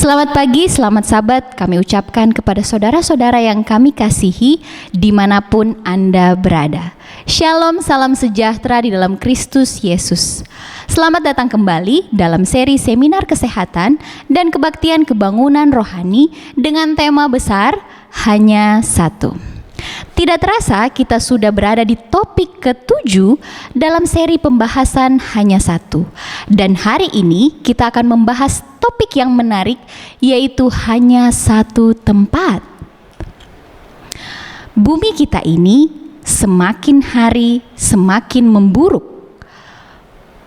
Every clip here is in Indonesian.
Selamat pagi, selamat Sabat kami ucapkan kepada saudara-saudara yang kami kasihi dimanapun Anda berada. Shalom, salam sejahtera di dalam Kristus Yesus. Selamat datang kembali dalam seri seminar kesehatan dan kebaktian kebangunan rohani dengan tema besar Hanya Satu. Tidak terasa kita sudah berada di topik ke-7 dalam seri pembahasan Hanya Satu. Dan hari ini kita akan membahas topik yang menarik, yaitu hanya satu tempat. Bumi kita ini semakin hari semakin memburuk.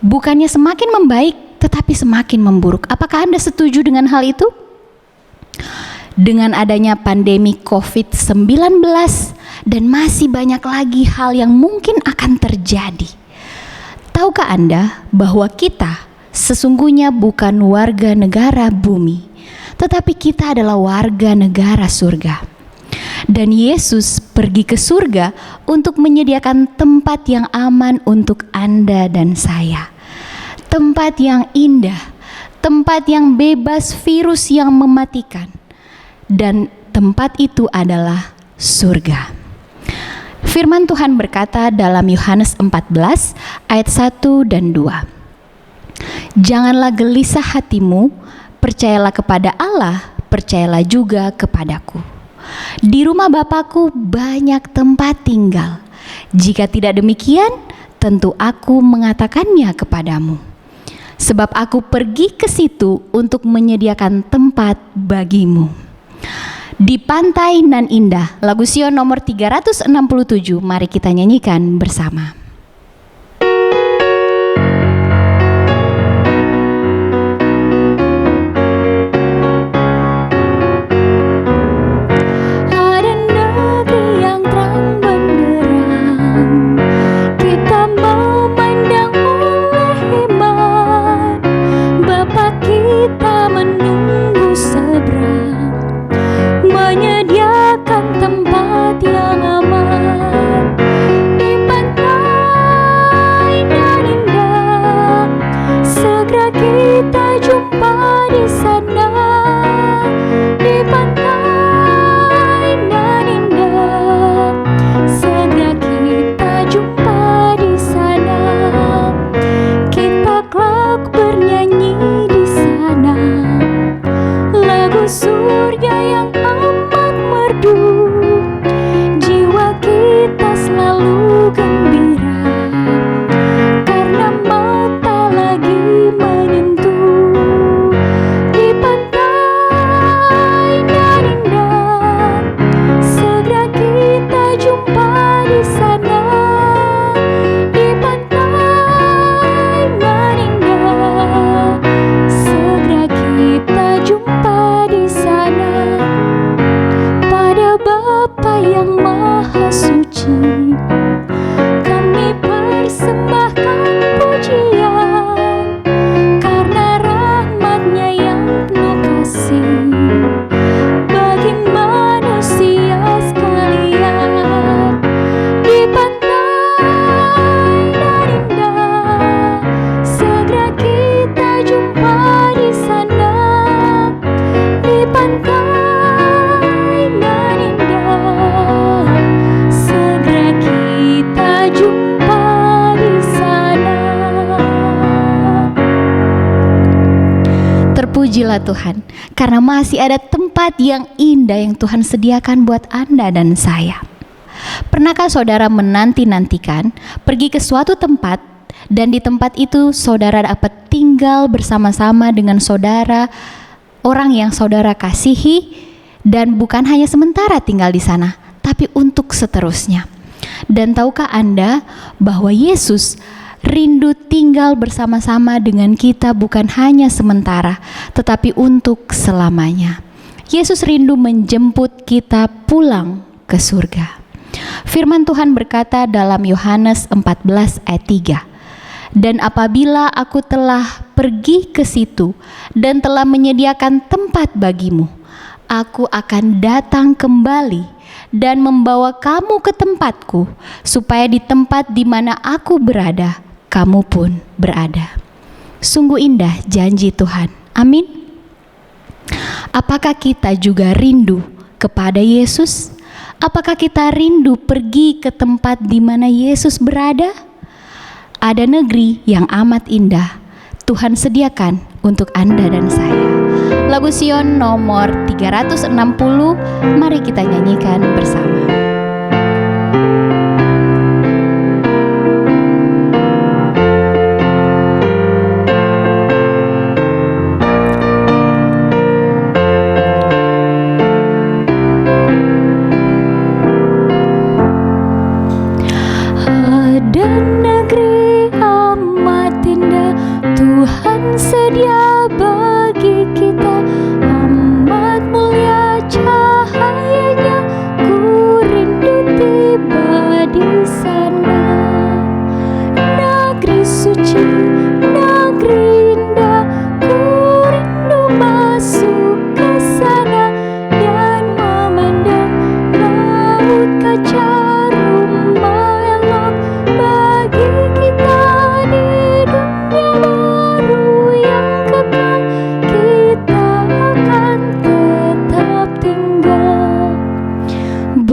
Bukannya semakin membaik, tetapi semakin memburuk. Apakah Anda setuju dengan hal itu? Dengan adanya pandemi COVID-19 dan masih banyak lagi hal yang mungkin akan terjadi. Tahukah Anda bahwa kita sesungguhnya bukan warga negara bumi, tetapi kita adalah warga negara surga. Dan Yesus pergi ke surga untuk menyediakan tempat yang aman untuk Anda dan saya. Tempat yang indah, tempat yang bebas virus yang mematikan. Dan tempat itu adalah surga. Firman Tuhan berkata dalam Yohanes 14 ayat 1 dan 2. Janganlah gelisah hatimu, percayalah kepada Allah, percayalah juga kepadaku. Di rumah Bapa-Ku banyak tempat tinggal. Jika tidak demikian, tentu aku mengatakannya kepadamu. Sebab aku pergi ke situ untuk menyediakan tempat bagimu. Di pantai nan indah, lagu Sion nomor 367, mari kita nyanyikan bersama. Terpujilah Tuhan, karena masih ada tempat yang indah yang Tuhan sediakan buat Anda dan saya. Pernahkah saudara menanti-nantikan pergi ke suatu tempat dan di tempat itu saudara dapat tinggal bersama-sama dengan saudara, orang yang saudara kasihi, dan bukan hanya sementara tinggal di sana, tapi untuk seterusnya. Dan tahukah Anda bahwa Yesus rindu tinggal bersama-sama dengan kita bukan hanya sementara, tetapi untuk selamanya. Yesus rindu menjemput kita pulang ke surga. Firman Tuhan berkata dalam Yohanes 14 ayat 3. Dan apabila aku telah pergi ke situ dan telah menyediakan tempat bagimu, aku akan datang kembali dan membawa kamu ke tempatku, supaya di tempat di mana aku berada, kamu pun berada. Sungguh indah janji Tuhan. Amin. Apakah kita juga rindu kepada Yesus? Apakah kita rindu pergi ke tempat di mana Yesus berada? Ada negeri yang amat indah Tuhan sediakan untuk Anda dan saya. Lagu Sion nomor 360, mari kita nyanyikan bersama.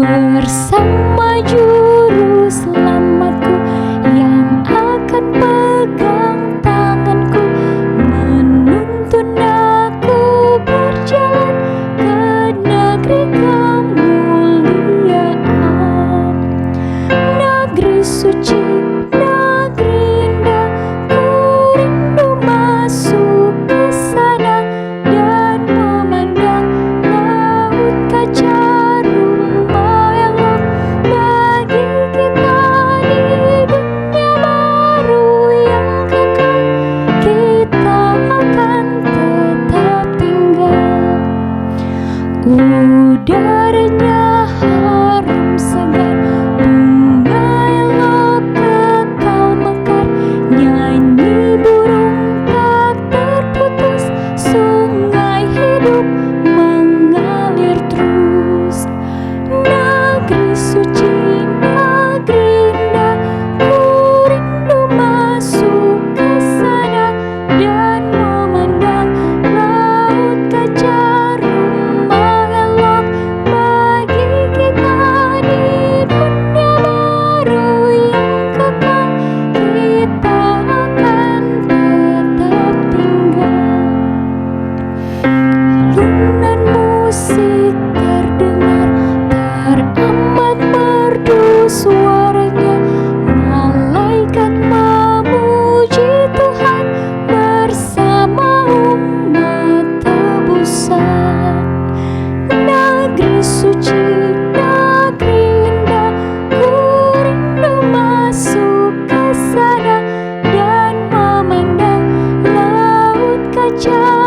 Bersama juru selamatku yang akan pegang tanganku, menuntun aku berjalan ke negeri kemuliaan, negeri suci, negeri indah. Ku rindu masuk ke sana dan memandang laut kaca. Udaranya harum segar, bunga elok kekal mekar, nyanyi burung tak terputus, sungai hidup mengalir terus. Negeri suci, negeri indah, ku rindu masuk ke sana dan memandang laut kaca. Musik terdengar, teramat merdu suaranya, malaikat memuji Tuhan bersama umat tebusan. Negeri suci, negeri indah, ku rindu masuk ke sana dan memandang laut kaca.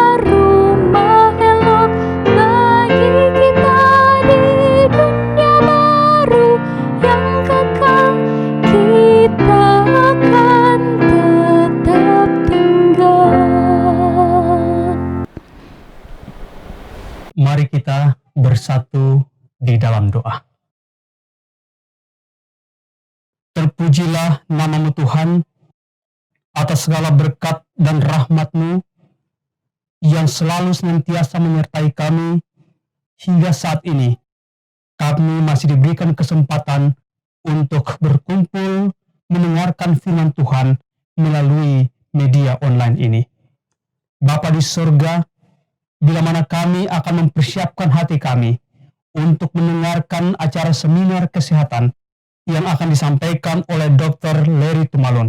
Mari kita bersatu di dalam doa. Terpujilah nama-Mu Tuhan atas segala berkat dan rahmat-Mu yang selalu senantiasa menyertai kami hingga saat ini. Kami masih diberikan kesempatan untuk berkumpul mendengarkan firman Tuhan melalui media online ini. Bapa di surga, bila mana kami akan mempersiapkan hati kami untuk mendengarkan acara seminar kesehatan yang akan disampaikan oleh Dr. Larry Tumalun.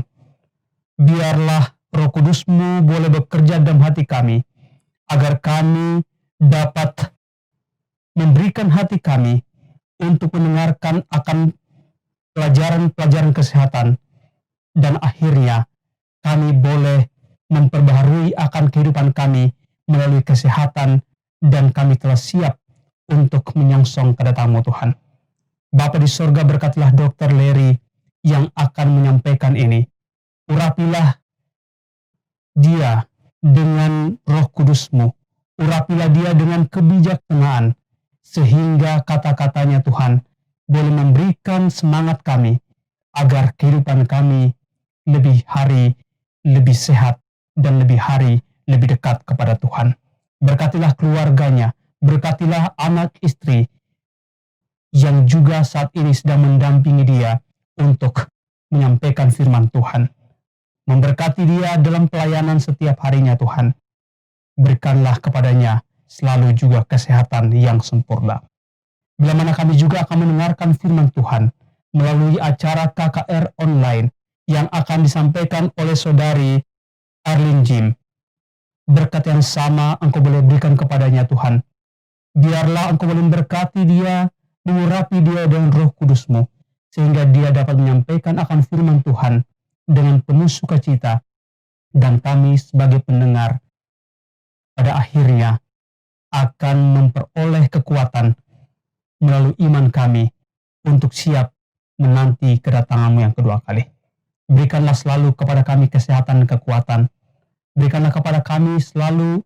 Biarlah Roh Kudus-Mu boleh bekerja dalam hati kami, agar kami dapat memberikan hati kami untuk mendengarkan akan pelajaran-pelajaran kesehatan, dan akhirnya kami boleh memperbaharui akan kehidupan kami melalui kesehatan, dan kami telah siap untuk menyongsong kedatangan-Mu Tuhan. Bapa di sorga, berkatilah Dr. Larry yang akan menyampaikan ini. Urapilah dia dengan Roh Kudus-Mu. Urapilah dia dengan kebijaksanaan, sehingga kata-katanya Tuhan boleh memberikan semangat kami, agar kehidupan kami lebih hari lebih sehat dan lebih hari lebih dekat kepada Tuhan. Berkatilah keluarganya, Berkatilah anak istri yang juga saat ini sedang mendampingi dia untuk menyampaikan firman Tuhan. Memberkati dia dalam pelayanan setiap harinya Tuhan. Berikanlah kepadanya selalu juga kesehatan yang sempurna. Bila mana kami juga akan mendengarkan firman Tuhan melalui acara KKR online yang akan disampaikan oleh saudari Arlene Jim. Berkat yang sama Engkau boleh berikan kepadanya Tuhan. Biarlah Engkau boleh memberkati dia, mengurapi dia dengan Roh Kudus-Mu, sehingga dia dapat menyampaikan akan firman Tuhan dengan penuh sukacita, dan kami sebagai pendengar pada akhirnya akan memperoleh kekuatan melalui iman kami untuk siap menanti kedatangan-Mu yang kedua kali. Berikanlah selalu kepada kami kesehatan dan kekuatan. Berikanlah kepada kami selalu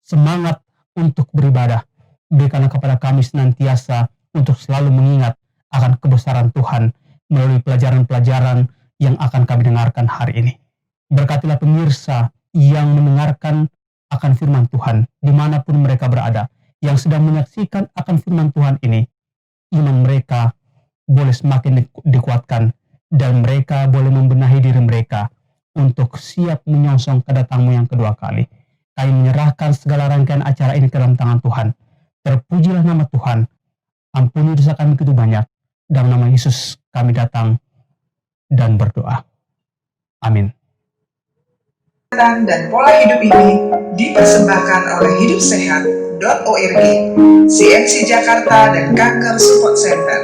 semangat untuk beribadah. Berikanlah kepada kami senantiasa untuk selalu mengingat akan kebesaran Tuhan melalui pelajaran-pelajaran yang akan kami dengarkan hari ini. Berkatilah pemirsa yang mendengarkan akan firman Tuhan dimanapun mereka berada, yang sedang menyaksikan akan firman Tuhan ini. Iman mereka boleh semakin dikuatkan, dan mereka boleh membenahi diri mereka untuk siap menyongsong kedatang-Mu yang kedua kali. Kami menyerahkan segala rangkaian acara ini ke dalam tangan Tuhan. Terpujilah nama Tuhan. Ampuni dosa kami begitu banyak. Dalam nama Yesus kami datang dan berdoa. Amin. Dan pola hidup ini dipersembahkan oleh hidupsehat.org, CMC Jakarta, dan Kanker Support Center.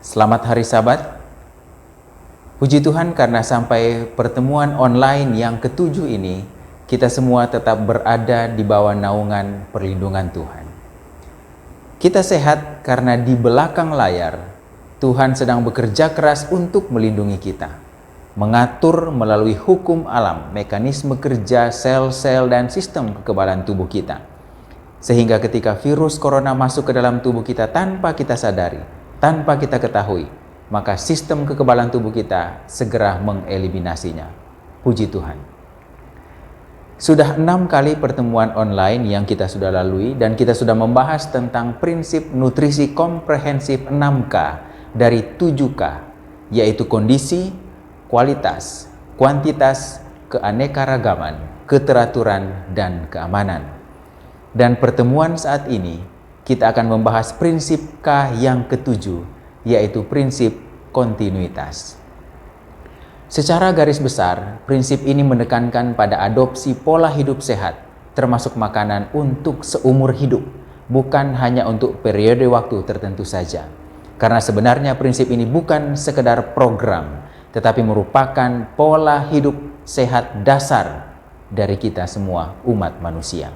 Selamat Hari Sabat. Puji Tuhan karena sampai pertemuan online yang ketujuh ini, kita semua tetap berada di bawah naungan perlindungan Tuhan. Kita sehat karena di belakang layar, Tuhan sedang bekerja keras untuk melindungi kita, mengatur melalui hukum alam, mekanisme kerja sel-sel dan sistem kekebalan tubuh kita. Sehingga ketika virus corona masuk ke dalam tubuh kita tanpa kita sadari, tanpa kita ketahui, maka sistem kekebalan tubuh kita segera mengeliminasinya. Puji Tuhan. Sudah 6 kali pertemuan online yang kita sudah lalui, dan kita sudah membahas tentang prinsip nutrisi komprehensif 6K dari 7K, yaitu kondisi, kualitas, kuantitas, keanekaragaman, keteraturan, dan keamanan. Dan pertemuan saat ini, kita akan membahas prinsip K yang ketujuh, yaitu prinsip kontinuitas. Secara garis besar, prinsip ini menekankan pada adopsi pola hidup sehat, termasuk makanan untuk seumur hidup, bukan hanya untuk periode waktu tertentu saja. Karena sebenarnya prinsip ini bukan sekedar program, tetapi merupakan pola hidup sehat dasar dari kita semua umat manusia.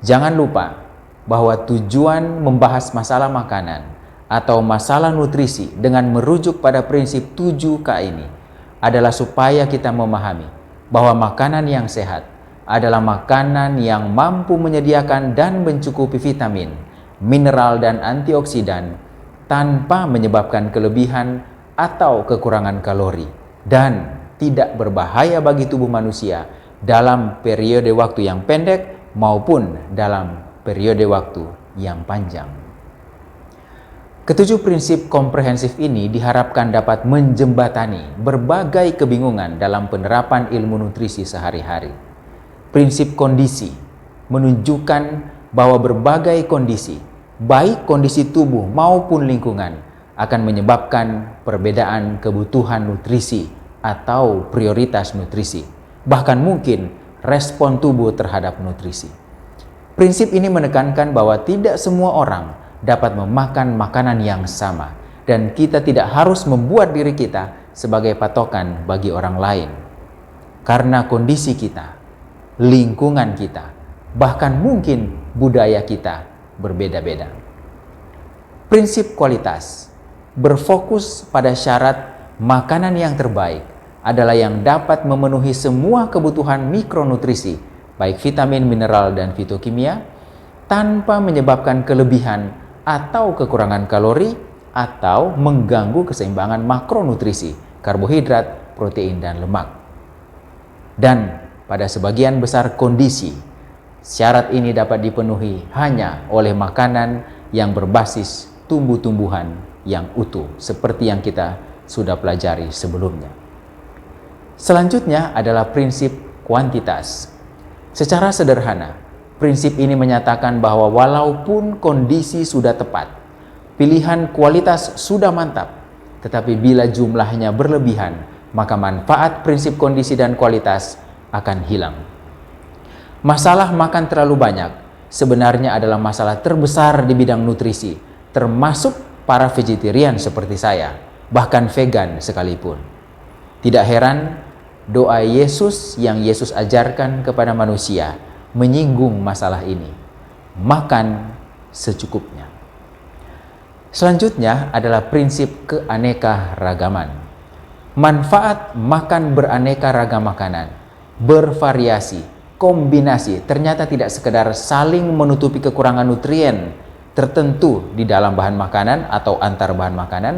Jangan lupa bahwa tujuan membahas masalah makanan atau masalah nutrisi dengan merujuk pada prinsip 7K ini adalah supaya kita memahami bahwa makanan yang sehat adalah makanan yang mampu menyediakan dan mencukupi vitamin, mineral, dan antioksidan tanpa menyebabkan kelebihan atau kekurangan kalori, dan tidak berbahaya bagi tubuh manusia dalam periode waktu yang pendek maupun dalam periode waktu yang panjang. Ketujuh prinsip komprehensif ini diharapkan dapat menjembatani berbagai kebingungan dalam penerapan ilmu nutrisi sehari-hari. Prinsip kondisi menunjukkan bahwa berbagai kondisi, baik kondisi tubuh maupun lingkungan, akan menyebabkan perbedaan kebutuhan nutrisi atau prioritas nutrisi, bahkan mungkin respon tubuh terhadap nutrisi. Prinsip ini menekankan bahwa tidak semua orang dapat memakan makanan yang sama, dan kita tidak harus membuat diri kita sebagai patokan bagi orang lain. Karena kondisi kita, lingkungan kita, bahkan mungkin budaya kita berbeda-beda. Prinsip kualitas berfokus pada syarat makanan yang terbaik adalah yang dapat memenuhi semua kebutuhan mikronutrisi, baik vitamin, mineral, dan fitokimia, tanpa menyebabkan kelebihan atau kekurangan kalori atau mengganggu keseimbangan makronutrisi, karbohidrat, protein, dan lemak. Dan pada sebagian besar kondisi, syarat ini dapat dipenuhi hanya oleh makanan yang berbasis tumbuh-tumbuhan yang utuh, seperti yang kita sudah pelajari sebelumnya. Selanjutnya adalah prinsip kuantitas. Secara sederhana, prinsip ini menyatakan bahwa walaupun kondisi sudah tepat, pilihan kualitas sudah mantap, tetapi bila jumlahnya berlebihan, maka manfaat prinsip kondisi dan kualitas akan hilang. Masalah makan terlalu banyak sebenarnya adalah masalah terbesar di bidang nutrisi, termasuk para vegetarian seperti saya, bahkan vegan sekalipun. Tidak heran doa Yesus yang Yesus ajarkan kepada manusia menyinggung masalah ini. Makan secukupnya. Selanjutnya adalah prinsip keanekaragaman. Manfaat makan beraneka ragam makanan, bervariasi, kombinasi, ternyata tidak sekedar saling menutupi kekurangan nutrien tertentu di dalam bahan makanan atau antar bahan makanan,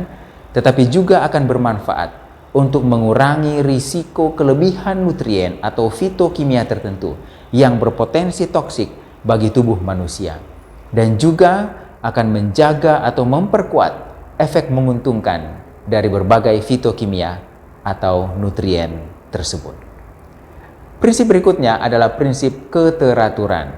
tetapi juga akan bermanfaat untuk mengurangi risiko kelebihan nutrien atau fitokimia tertentu yang berpotensi toksik bagi tubuh manusia, dan juga akan menjaga atau memperkuat efek menguntungkan dari berbagai fitokimia atau nutrien tersebut. Prinsip berikutnya adalah prinsip keteraturan.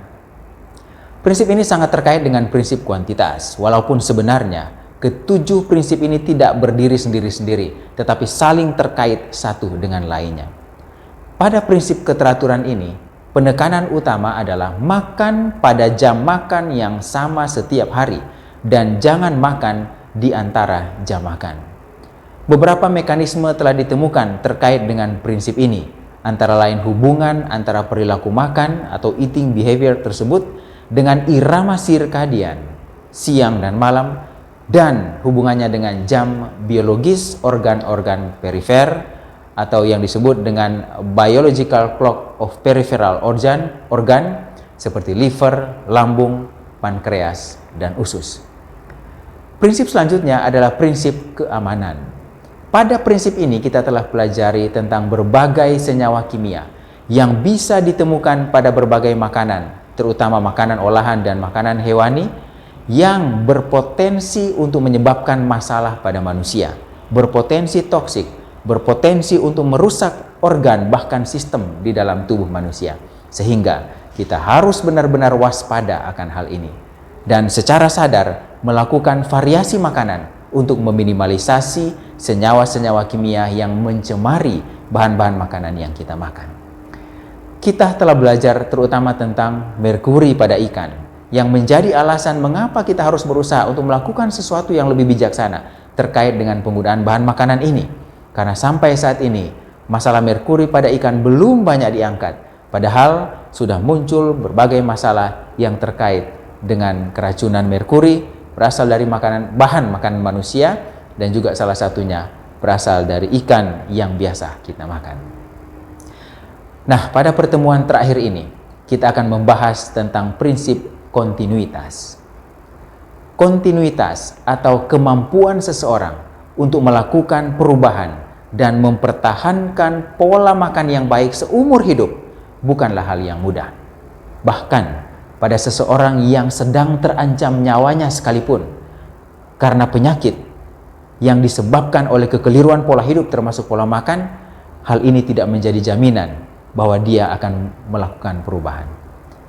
Prinsip ini sangat terkait dengan prinsip kuantitas, walaupun sebenarnya ketujuh prinsip ini tidak berdiri sendiri-sendiri, tetapi saling terkait satu dengan lainnya. Pada prinsip keteraturan ini, penekanan utama adalah makan pada jam makan yang sama setiap hari dan jangan makan di antara jam makan. Beberapa mekanisme telah ditemukan terkait dengan prinsip ini, antara lain hubungan antara perilaku makan atau eating behavior tersebut dengan irama sirkadian, siang dan malam, dan hubungannya dengan jam biologis organ-organ perifer atau yang disebut dengan biological clock of peripheral organ seperti liver, lambung, pankreas, dan usus. Prinsip selanjutnya adalah prinsip keamanan. Pada prinsip ini kita telah pelajari tentang berbagai senyawa kimia yang bisa ditemukan pada berbagai makanan, terutama makanan olahan dan makanan hewani, yang berpotensi untuk menyebabkan masalah pada manusia, berpotensi toksik, berpotensi untuk merusak organ bahkan sistem di dalam tubuh manusia. Sehingga kita harus benar-benar waspada akan hal ini dan secara sadar melakukan variasi makanan untuk meminimalisasi senyawa-senyawa kimia yang mencemari bahan-bahan makanan yang kita makan. Kita telah belajar terutama tentang merkuri pada ikan, yang menjadi alasan mengapa kita harus berusaha untuk melakukan sesuatu yang lebih bijaksana terkait dengan penggunaan bahan makanan ini. Karena sampai saat ini, masalah merkuri pada ikan belum banyak diangkat, padahal sudah muncul berbagai masalah yang terkait dengan keracunan merkuri berasal dari bahan makanan manusia, dan juga salah satunya berasal dari ikan yang biasa kita makan. Nah, pada pertemuan terakhir ini, kita akan membahas tentang prinsip kontinuitas. Kontinuitas atau kemampuan seseorang untuk melakukan perubahan dan mempertahankan pola makan yang baik seumur hidup bukanlah hal yang mudah. Bahkan pada seseorang yang sedang terancam nyawanya sekalipun karena penyakit yang disebabkan oleh kekeliruan pola hidup termasuk pola makan, hal ini tidak menjadi jaminan bahwa dia akan melakukan perubahan.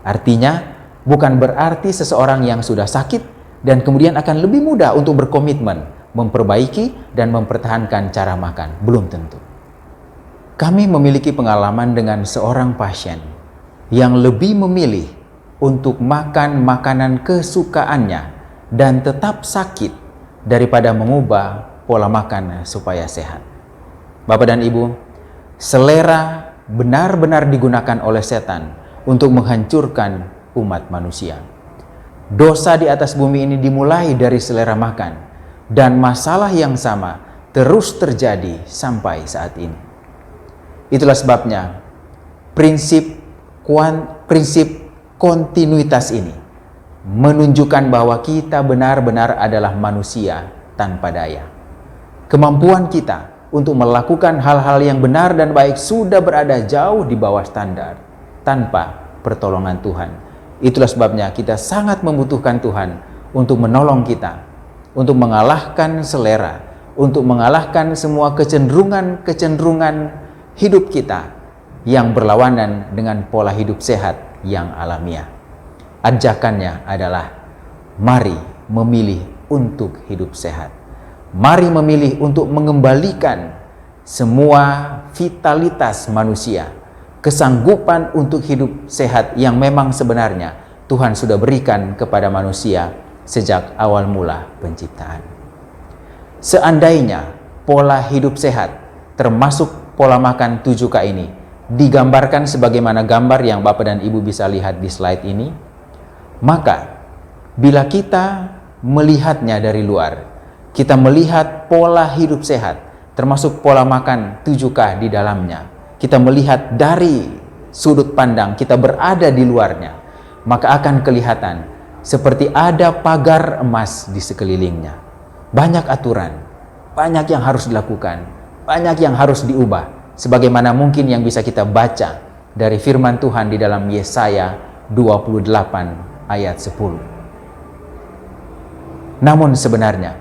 Artinya, bukan berarti seseorang yang sudah sakit dan kemudian akan lebih mudah untuk berkomitmen, memperbaiki dan mempertahankan cara makan. Belum tentu. Kami memiliki pengalaman dengan seorang pasien yang lebih memilih untuk makan makanan kesukaannya dan tetap sakit daripada mengubah pola makan supaya sehat. Bapak dan Ibu, selera benar-benar digunakan oleh setan untuk menghancurkan umat manusia. Dosa di atas bumi ini dimulai dari selera makan, dan masalah yang sama terus terjadi sampai saat ini. Itulah sebabnya prinsip kontinuitas ini menunjukkan bahwa kita benar-benar adalah manusia tanpa daya. Kemampuan kita untuk melakukan hal-hal yang benar dan baik sudah berada jauh di bawah standar tanpa pertolongan Tuhan. Itulah sebabnya kita sangat membutuhkan Tuhan untuk menolong kita, untuk mengalahkan selera, untuk mengalahkan semua kecenderungan hidup kita yang berlawanan dengan pola hidup sehat yang alamiah. Ajakannya adalah mari memilih untuk hidup sehat. Mari memilih untuk mengembalikan semua vitalitas manusia, kesanggupan untuk hidup sehat yang memang sebenarnya Tuhan sudah berikan kepada manusia sejak awal mula penciptaan. Seandainya pola hidup sehat, termasuk pola makan 7K ini, digambarkan sebagaimana gambar yang Bapak dan Ibu bisa lihat di slide ini, maka bila kita melihatnya dari luar, kita melihat pola hidup sehat, termasuk pola makan 7K di dalamnya, kita melihat dari sudut pandang kita berada di luarnya, maka akan kelihatan seperti ada pagar emas di sekelilingnya. Banyak aturan, banyak yang harus dilakukan, banyak yang harus diubah, sebagaimana mungkin yang bisa kita baca dari firman Tuhan di dalam Yesaya 28 ayat 10. Namun sebenarnya,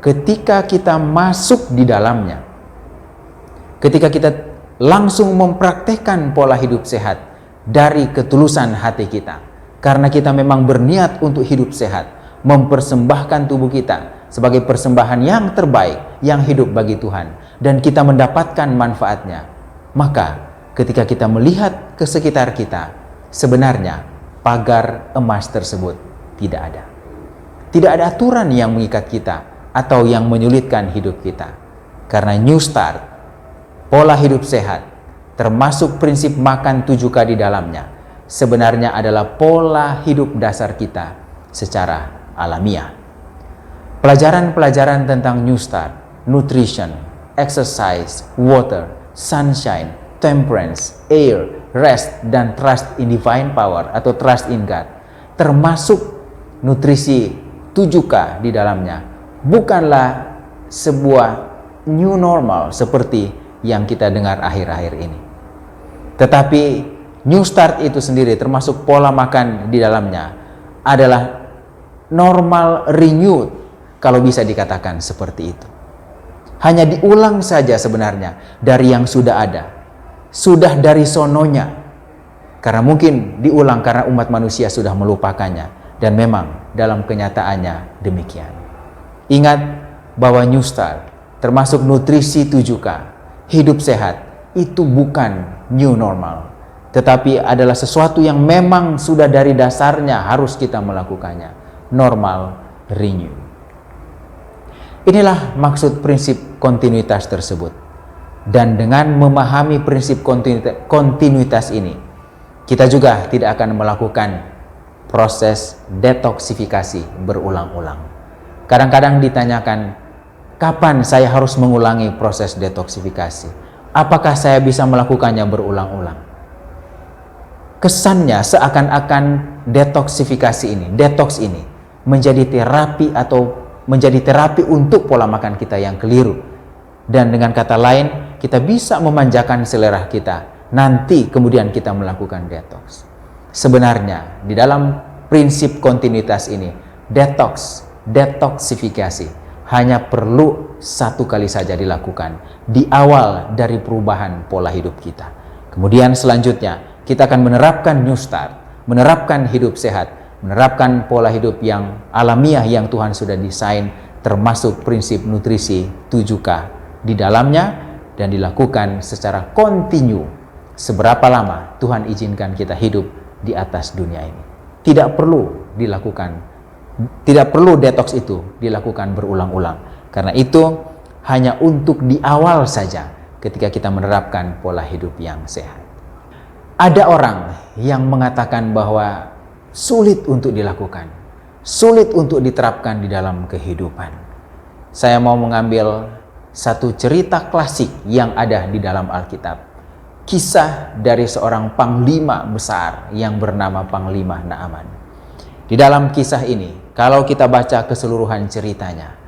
ketika kita masuk di dalamnya, ketika kita langsung mempraktekkan pola hidup sehat dari ketulusan hati kita, karena kita memang berniat untuk hidup sehat, mempersembahkan tubuh kita sebagai persembahan yang terbaik, yang hidup bagi Tuhan, dan kita mendapatkan manfaatnya, maka ketika kita melihat ke sekitar kita, sebenarnya pagar emas tersebut tidak ada. Tidak ada aturan yang mengikat kita atau yang menyulitkan hidup kita. Karena New Start, pola hidup sehat, termasuk prinsip makan 7K di dalamnya, sebenarnya adalah pola hidup dasar kita secara alamiah. Pelajaran-pelajaran tentang New Start, nutrition, exercise, water, sunshine, temperance, air, rest, dan trust in divine power atau trust in God, termasuk nutrisi 7K di dalamnya, bukanlah sebuah new normal seperti yang kita dengar akhir-akhir ini. Tetapi New Start itu sendiri, termasuk pola makan di dalamnya, adalah normal renewed, kalau bisa dikatakan seperti itu. Hanya diulang saja sebenarnya dari yang sudah ada, sudah dari sononya. Karena mungkin diulang karena umat manusia sudah melupakannya, dan memang dalam kenyataannya demikian. Ingat bahwa New Start, termasuk nutrisi 7K, hidup sehat, itu bukan new normal, tetapi adalah sesuatu yang memang sudah dari dasarnya harus kita melakukannya. Normal renew. Inilah maksud prinsip kontinuitas tersebut. Dan dengan memahami prinsip kontinuitas ini, kita juga tidak akan melakukan proses detoksifikasi berulang-ulang. Kadang-kadang ditanyakan, kapan saya harus mengulangi proses detoksifikasi? Apakah saya bisa melakukannya berulang-ulang? Kesannya seakan-akan detoksifikasi ini, detox ini, menjadi terapi atau menjadi terapi untuk pola makan kita yang keliru. Dan dengan kata lain, kita bisa memanjakan selera kita, nanti kemudian kita melakukan detox. Sebenarnya, di dalam prinsip kontinuitas ini, detoksifikasi hanya perlu satu kali saja dilakukan di awal dari perubahan pola hidup kita. Kemudian selanjutnya kita akan menerapkan New Start, menerapkan hidup sehat, menerapkan pola hidup yang alamiah yang Tuhan sudah desain, termasuk prinsip nutrisi 7K di dalamnya, dan dilakukan secara kontinu. Seberapa lama Tuhan izinkan kita hidup di atas dunia ini. Tidak perlu detox itu dilakukan berulang-ulang. Karena itu hanya untuk di awal saja ketika kita menerapkan pola hidup yang sehat. Ada orang yang mengatakan bahwa sulit untuk dilakukan, sulit untuk diterapkan di dalam kehidupan. Saya mau mengambil satu cerita klasik yang ada di dalam Alkitab. Kisah dari seorang panglima besar yang bernama Panglima Naaman. Di dalam kisah ini, kalau kita baca keseluruhan ceritanya,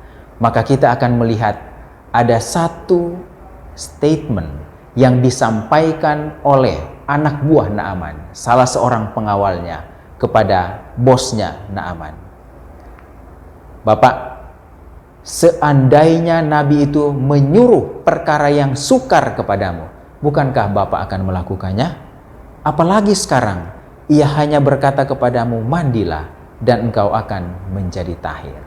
maka kita akan melihat ada satu statement yang disampaikan oleh anak buah Naaman, salah seorang pengawalnya, kepada bosnya Naaman. Bapak, seandainya Nabi itu menyuruh perkara yang sukar kepadamu, bukankah Bapak akan melakukannya? Apalagi sekarang, ia hanya berkata kepadamu, mandilah dan engkau akan menjadi tahir.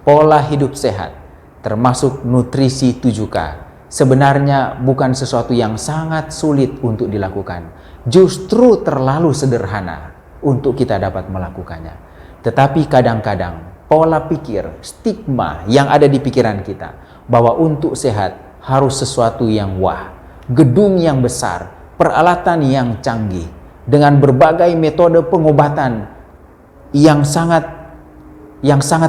Pola hidup sehat, termasuk nutrisi 7K, sebenarnya bukan sesuatu yang sangat sulit untuk dilakukan. Justru terlalu sederhana untuk kita dapat melakukannya. Tetapi kadang-kadang pola pikir, stigma yang ada di pikiran kita bahwa untuk sehat harus sesuatu yang wah, gedung yang besar, peralatan yang canggih, dengan berbagai metode pengobatan yang sangat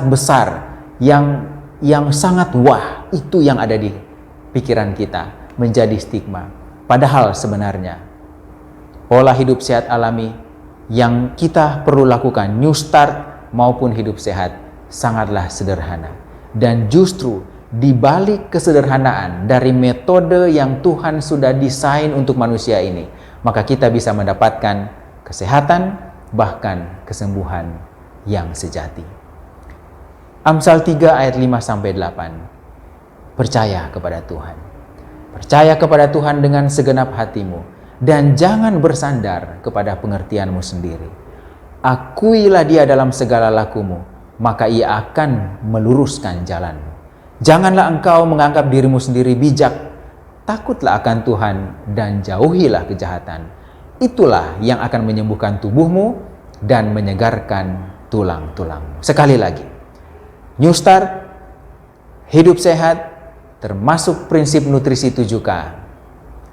besar, yang sangat wah, itu yang ada di pikiran kita, menjadi stigma. Padahal sebenarnya pola hidup sehat alami yang kita perlu lakukan, New Start maupun hidup sehat, sangatlah sederhana. Dan justru di balik kesederhanaan dari metode yang Tuhan sudah desain untuk manusia ini, maka kita bisa mendapatkan kesehatan, bahkan kesembuhan yang sejati. Amsal 3 ayat 5-8. Percaya kepada Tuhan. Percaya kepada Tuhan dengan segenap hatimu, dan jangan bersandar kepada pengertianmu sendiri. Akuilah Dia dalam segala lakumu, maka Ia akan meluruskan jalanmu. Janganlah engkau menganggap dirimu sendiri bijak. Takutlah akan Tuhan dan jauhilah kejahatan. Itulah yang akan menyembuhkan tubuhmu dan menyegarkan tulang-tulangmu. Sekali lagi, New Start, hidup sehat, termasuk prinsip nutrisi 7K,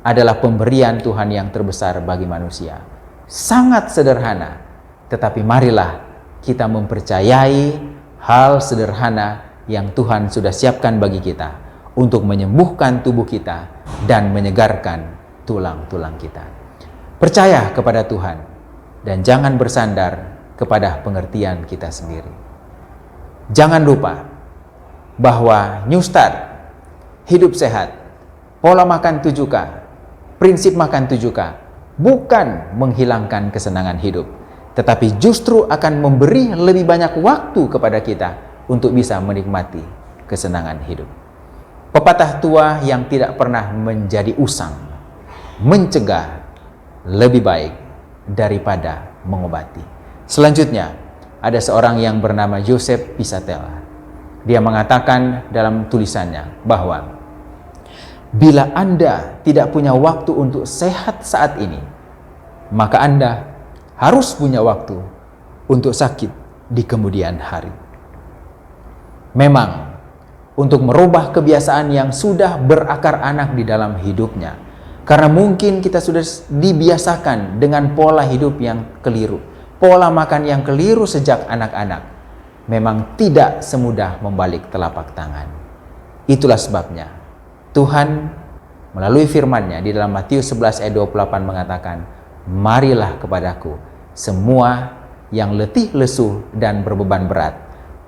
adalah pemberian Tuhan yang terbesar bagi manusia. Sangat sederhana, tetapi marilah kita mempercayai hal sederhana yang Tuhan sudah siapkan bagi kita untuk menyembuhkan tubuh kita dan menyegarkan tulang-tulang kita. Percaya kepada Tuhan dan jangan bersandar kepada pengertian kita sendiri. Jangan lupa bahwa New Start, hidup sehat, pola makan 7K, prinsip makan 7K bukan menghilangkan kesenangan hidup, tetapi justru akan memberi lebih banyak waktu kepada kita untuk bisa menikmati kesenangan hidup. Pepatah tua yang tidak pernah menjadi usang, mencegah lebih baik daripada mengobati. Selanjutnya, ada seorang yang bernama Joseph Pisatel. Dia mengatakan dalam tulisannya bahwa bila Anda tidak punya waktu untuk sehat saat ini, maka Anda harus punya waktu untuk sakit di kemudian hari. Memang, untuk merubah kebiasaan yang sudah berakar anak di dalam hidupnya, karena mungkin kita sudah dibiasakan dengan pola hidup yang keliru, pola makan yang keliru sejak anak-anak, memang tidak semudah membalik telapak tangan. Itulah sebabnya Tuhan melalui firman-Nya di dalam Matius 11 ayat 28 mengatakan, marilah kepadaku semua yang letih lesu dan berbeban berat,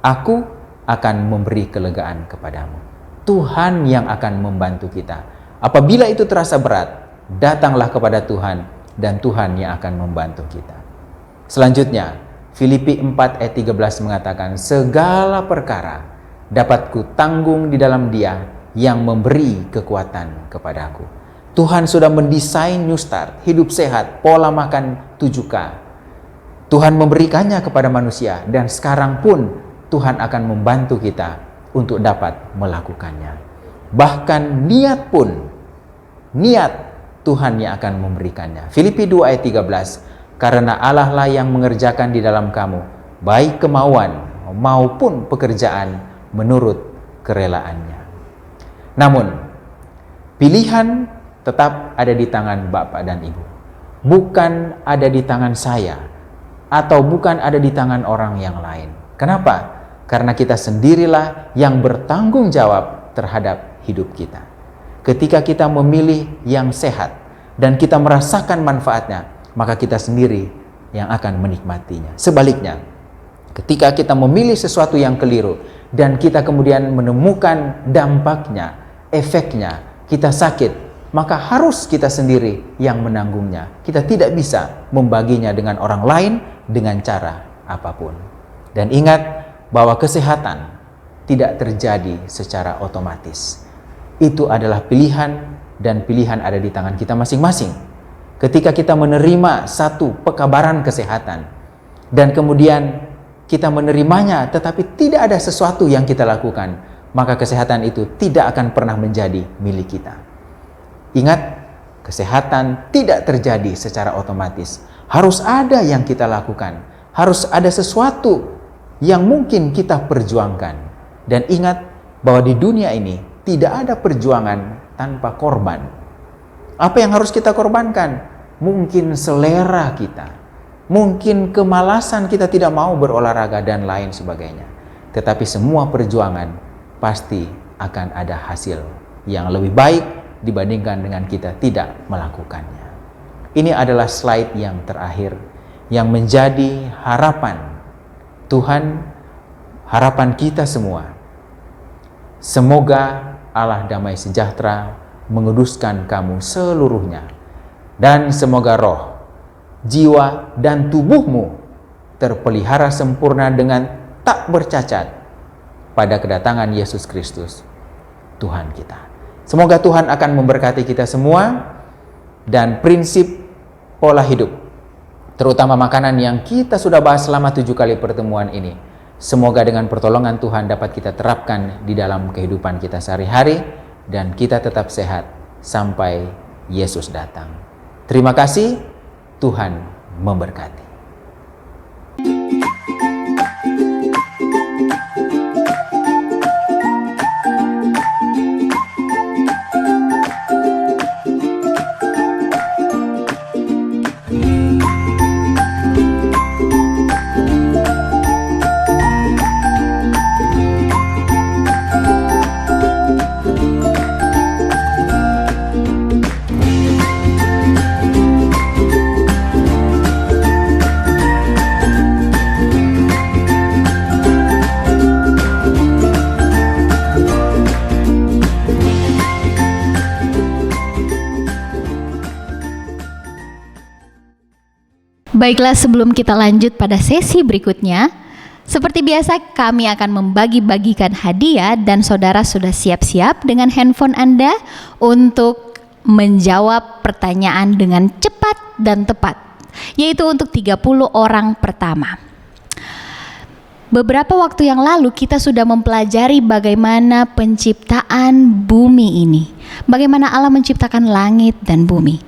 aku akan memberi kelegaan kepadamu. Tuhan yang akan membantu kita. Apabila itu terasa berat, datanglah kepada Tuhan dan Tuhan yang akan membantu kita. Selanjutnya, Filipi 4 ayat 13 mengatakan, segala perkara dapat kutanggung di dalam Dia yang memberi kekuatan kepadaku. Tuhan sudah mendesain New Start, hidup sehat, pola makan 7K. Tuhan memberikannya kepada manusia dan sekarang pun Tuhan akan membantu kita untuk dapat melakukannya. Bahkan niat Tuhan yang akan memberikannya. Filipi 2 ayat 13, karena Allah lah yang mengerjakan di dalam kamu, baik kemauan maupun pekerjaan menurut kerelaannya. Namun, pilihan tetap ada di tangan Bapak dan Ibu. Bukan ada di tangan saya, atau bukan ada di tangan orang yang lain. Kenapa? Karena kita sendirilah yang bertanggung jawab terhadap hidup kita. Ketika kita memilih yang sehat dan kita merasakan manfaatnya, maka kita sendiri yang akan menikmatinya. Sebaliknya, ketika kita memilih sesuatu yang keliru dan kita kemudian menemukan dampaknya, efeknya, kita sakit, maka harus kita sendiri yang menanggungnya. Kita tidak bisa membaginya dengan orang lain dengan cara apapun. Dan ingat bahwa kesehatan tidak terjadi secara otomatis. Itu adalah pilihan, dan pilihan ada di tangan kita masing-masing. Ketika kita menerima satu pekabaran kesehatan dan kemudian kita menerimanya tetapi tidak ada sesuatu yang kita lakukan, maka kesehatan itu tidak akan pernah menjadi milik kita. Ingat, kesehatan tidak terjadi secara otomatis. Harus ada yang kita lakukan, harus ada sesuatu yang mungkin kita perjuangkan. Dan ingat bahwa di dunia ini tidak ada perjuangan tanpa korban. Apa yang harus kita korbankan? Mungkin selera kita, mungkin kemalasan kita tidak mau berolahraga dan lain sebagainya. Tetapi semua perjuangan pasti akan ada hasil yang lebih baik dibandingkan dengan kita tidak melakukannya. Ini adalah slide yang terakhir yang menjadi harapan Tuhan, harapan kita semua. Semoga Allah damai sejahtera menguduskan kamu seluruhnya. Dan semoga roh, jiwa, dan tubuhmu terpelihara sempurna dengan tak bercacat pada kedatangan Yesus Kristus, Tuhan kita. Semoga Tuhan akan memberkati kita semua, dan prinsip pola hidup, terutama makanan yang kita sudah bahas selama 7 kali pertemuan ini, semoga dengan pertolongan Tuhan dapat kita terapkan di dalam kehidupan kita sehari-hari, dan kita tetap sehat sampai Yesus datang. Terima kasih, Tuhan memberkati. Baiklah, sebelum kita lanjut pada sesi berikutnya, seperti biasa kami akan membagi-bagikan hadiah dan saudara sudah siap-siap dengan handphone Anda untuk menjawab pertanyaan dengan cepat dan tepat, yaitu untuk 30 orang pertama. Beberapa waktu yang lalu kita sudah mempelajari bagaimana penciptaan bumi ini, bagaimana Allah menciptakan langit dan bumi.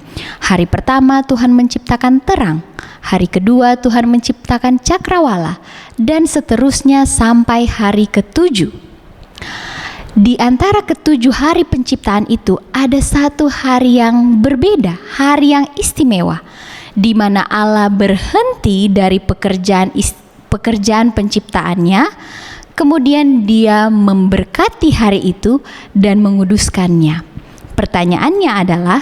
Hari pertama Tuhan menciptakan terang, hari kedua Tuhan menciptakan cakrawala, dan seterusnya sampai hari ke-7. Di antara ke-7 hari penciptaan itu ada satu hari yang berbeda, hari yang istimewa, di mana Allah berhenti dari pekerjaan penciptaannya, kemudian Dia memberkati hari itu dan menguduskannya. Pertanyaannya adalah,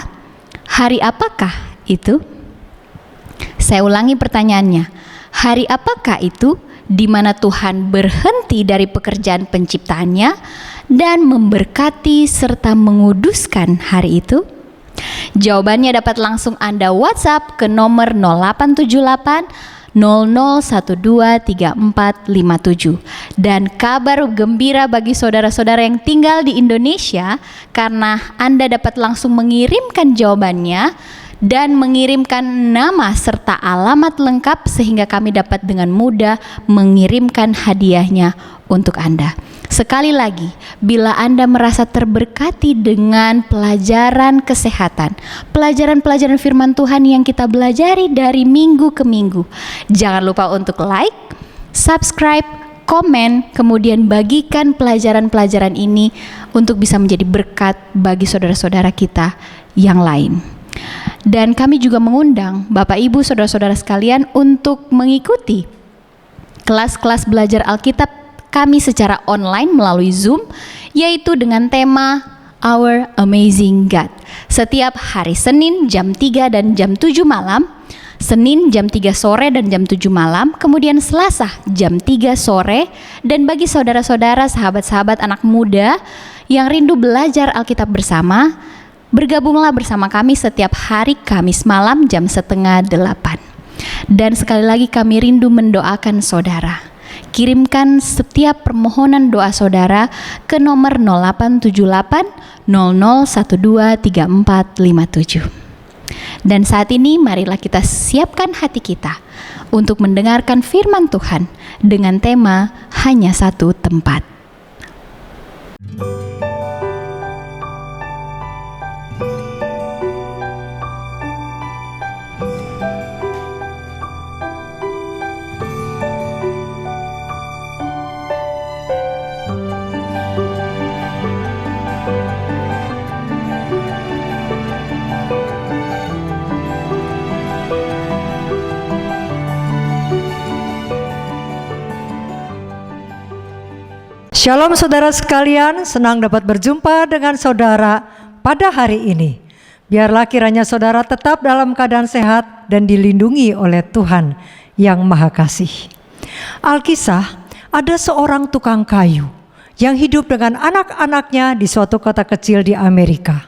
hari apakah itu? Saya ulangi pertanyaannya. Hari apakah itu di mana Tuhan berhenti dari pekerjaan penciptaannya dan memberkati serta menguduskan hari itu? Jawabannya dapat langsung Anda WhatsApp ke nomor 0878 00123457. Dan kabar gembira bagi saudara-saudara yang tinggal di Indonesia, karena Anda dapat langsung mengirimkan jawabannya dan mengirimkan nama serta alamat lengkap sehingga kami dapat dengan mudah mengirimkan hadiahnya untuk Anda. Sekali lagi, bila Anda merasa terberkati dengan pelajaran kesehatan, pelajaran-pelajaran firman Tuhan yang kita belajari dari minggu ke minggu, jangan lupa untuk like, subscribe, komen, kemudian bagikan pelajaran-pelajaran ini untuk bisa menjadi berkat bagi saudara-saudara kita yang lain. Dan kami juga mengundang Bapak Ibu saudara-saudara sekalian untuk mengikuti kelas-kelas belajar Alkitab kami secara online melalui Zoom, yaitu dengan tema Our Amazing God. Setiap hari Senin jam 3 dan jam 7 malam, Senin jam 3 sore dan jam 7 malam, kemudian Selasa jam 3 sore. Dan bagi saudara-saudara, sahabat-sahabat anak muda yang rindu belajar Alkitab bersama, bergabunglah bersama kami setiap hari Kamis malam jam 7:30. Dan sekali lagi kami rindu mendoakan saudara. Kirimkan setiap permohonan doa saudara ke nomor 0878 0012 3457. Dan saat ini marilah kita siapkan hati kita untuk mendengarkan firman Tuhan dengan tema Hanya Satu Tempat. Shalom saudara sekalian, senang dapat berjumpa dengan saudara pada hari ini. Biarlah kiranya saudara tetap dalam keadaan sehat dan dilindungi oleh Tuhan yang Maha Kasih. Alkisah, ada seorang tukang kayu yang hidup dengan anak-anaknya di suatu kota kecil di Amerika.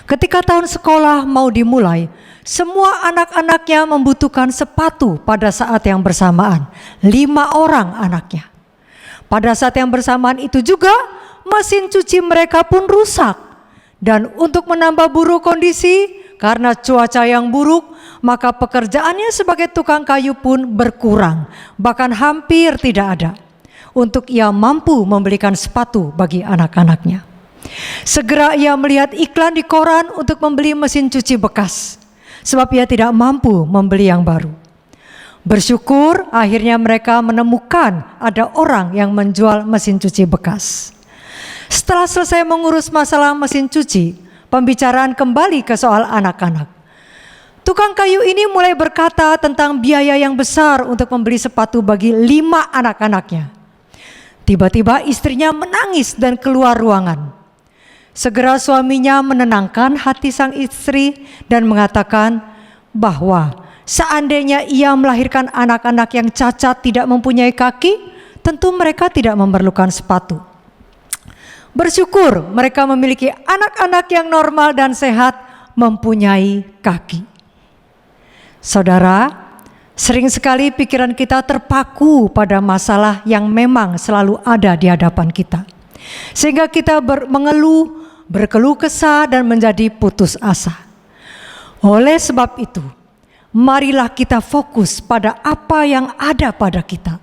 Ketika tahun sekolah mau dimulai, semua anak-anaknya membutuhkan sepatu pada saat yang bersamaan. 5 orang anaknya. Pada saat yang bersamaan itu juga mesin cuci mereka pun rusak. Dan untuk menambah buruk kondisi karena cuaca yang buruk, maka pekerjaannya sebagai tukang kayu pun berkurang, bahkan hampir tidak ada untuk ia mampu membelikan sepatu bagi anak-anaknya. Segera ia melihat iklan di koran untuk membeli mesin cuci bekas, sebab ia tidak mampu membeli yang baru. Bersyukur akhirnya mereka menemukan ada orang yang menjual mesin cuci bekas. Setelah selesai mengurus masalah mesin cuci, pembicaraan kembali ke soal anak-anak. Tukang kayu ini mulai berkata tentang biaya yang besar untuk membeli sepatu bagi 5 anak-anaknya. Tiba-tiba istrinya menangis dan keluar ruangan. Segera suaminya menenangkan hati sang istri dan mengatakan bahwa seandainya ia melahirkan anak-anak yang cacat tidak mempunyai kaki, tentu mereka tidak memerlukan sepatu. Bersyukur mereka memiliki anak-anak yang normal dan sehat mempunyai kaki. Saudara, sering sekali pikiran kita terpaku pada masalah yang memang selalu ada di hadapan kita. Sehingga kita mengeluh, berkeluh kesah dan menjadi putus asa. Oleh sebab itu, marilah kita fokus pada apa yang ada pada kita,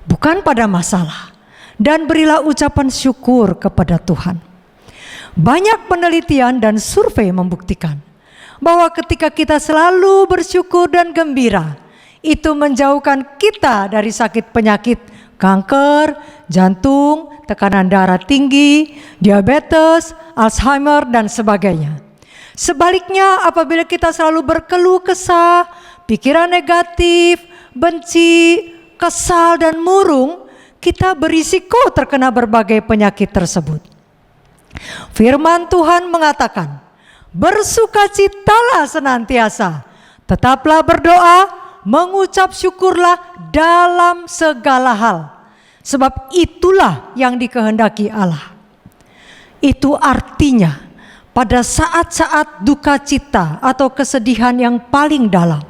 bukan pada masalah, dan berilah ucapan syukur kepada Tuhan. Banyak penelitian dan survei membuktikan bahwa ketika kita selalu bersyukur dan gembira, itu menjauhkan kita dari sakit penyakit kanker, jantung, tekanan darah tinggi, diabetes, Alzheimer, dan sebagainya. Sebaliknya, apabila kita selalu berkeluh kesah, pikiran negatif, benci, kesal, dan murung, kita berisiko terkena berbagai penyakit tersebut. Firman Tuhan mengatakan, bersukacitalah senantiasa, tetaplah berdoa, mengucap syukurlah dalam segala hal, sebab itulah yang dikehendaki Allah. Itu artinya, pada saat-saat duka cita atau kesedihan yang paling dalam,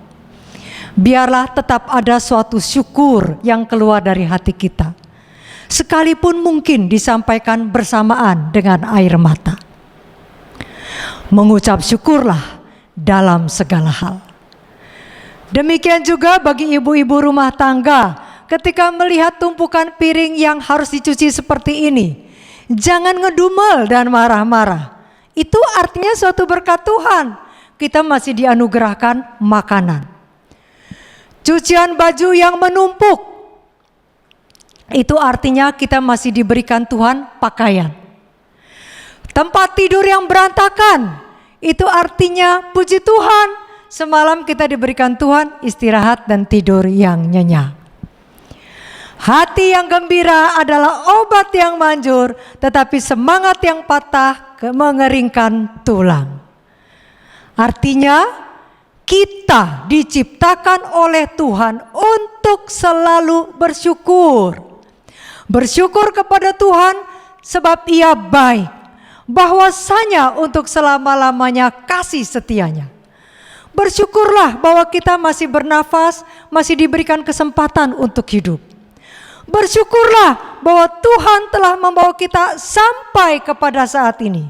biarlah tetap ada suatu syukur yang keluar dari hati kita, sekalipun mungkin disampaikan bersamaan dengan air mata. Mengucap syukurlah dalam segala hal. Demikian juga bagi ibu-ibu rumah tangga, ketika melihat tumpukan piring yang harus dicuci seperti ini, jangan ngedumel dan marah-marah. Itu artinya suatu berkat Tuhan. Kita masih dianugerahkan makanan. Cucian baju yang menumpuk, itu artinya kita masih diberikan Tuhan pakaian. Tempat tidur yang berantakan, itu artinya puji Tuhan, semalam kita diberikan Tuhan istirahat dan tidur yang nyenyak. Hati yang gembira adalah obat yang manjur, tetapi semangat yang patah mengeringkan tulang. Artinya kita diciptakan oleh Tuhan untuk selalu bersyukur. Bersyukur kepada Tuhan sebab Ia baik, bahwasanya untuk selama-lamanya kasih setianya. Bersyukurlah bahwa kita masih bernafas, masih diberikan kesempatan untuk hidup. Bersyukurlah bahwa Tuhan telah membawa kita sampai kepada saat ini.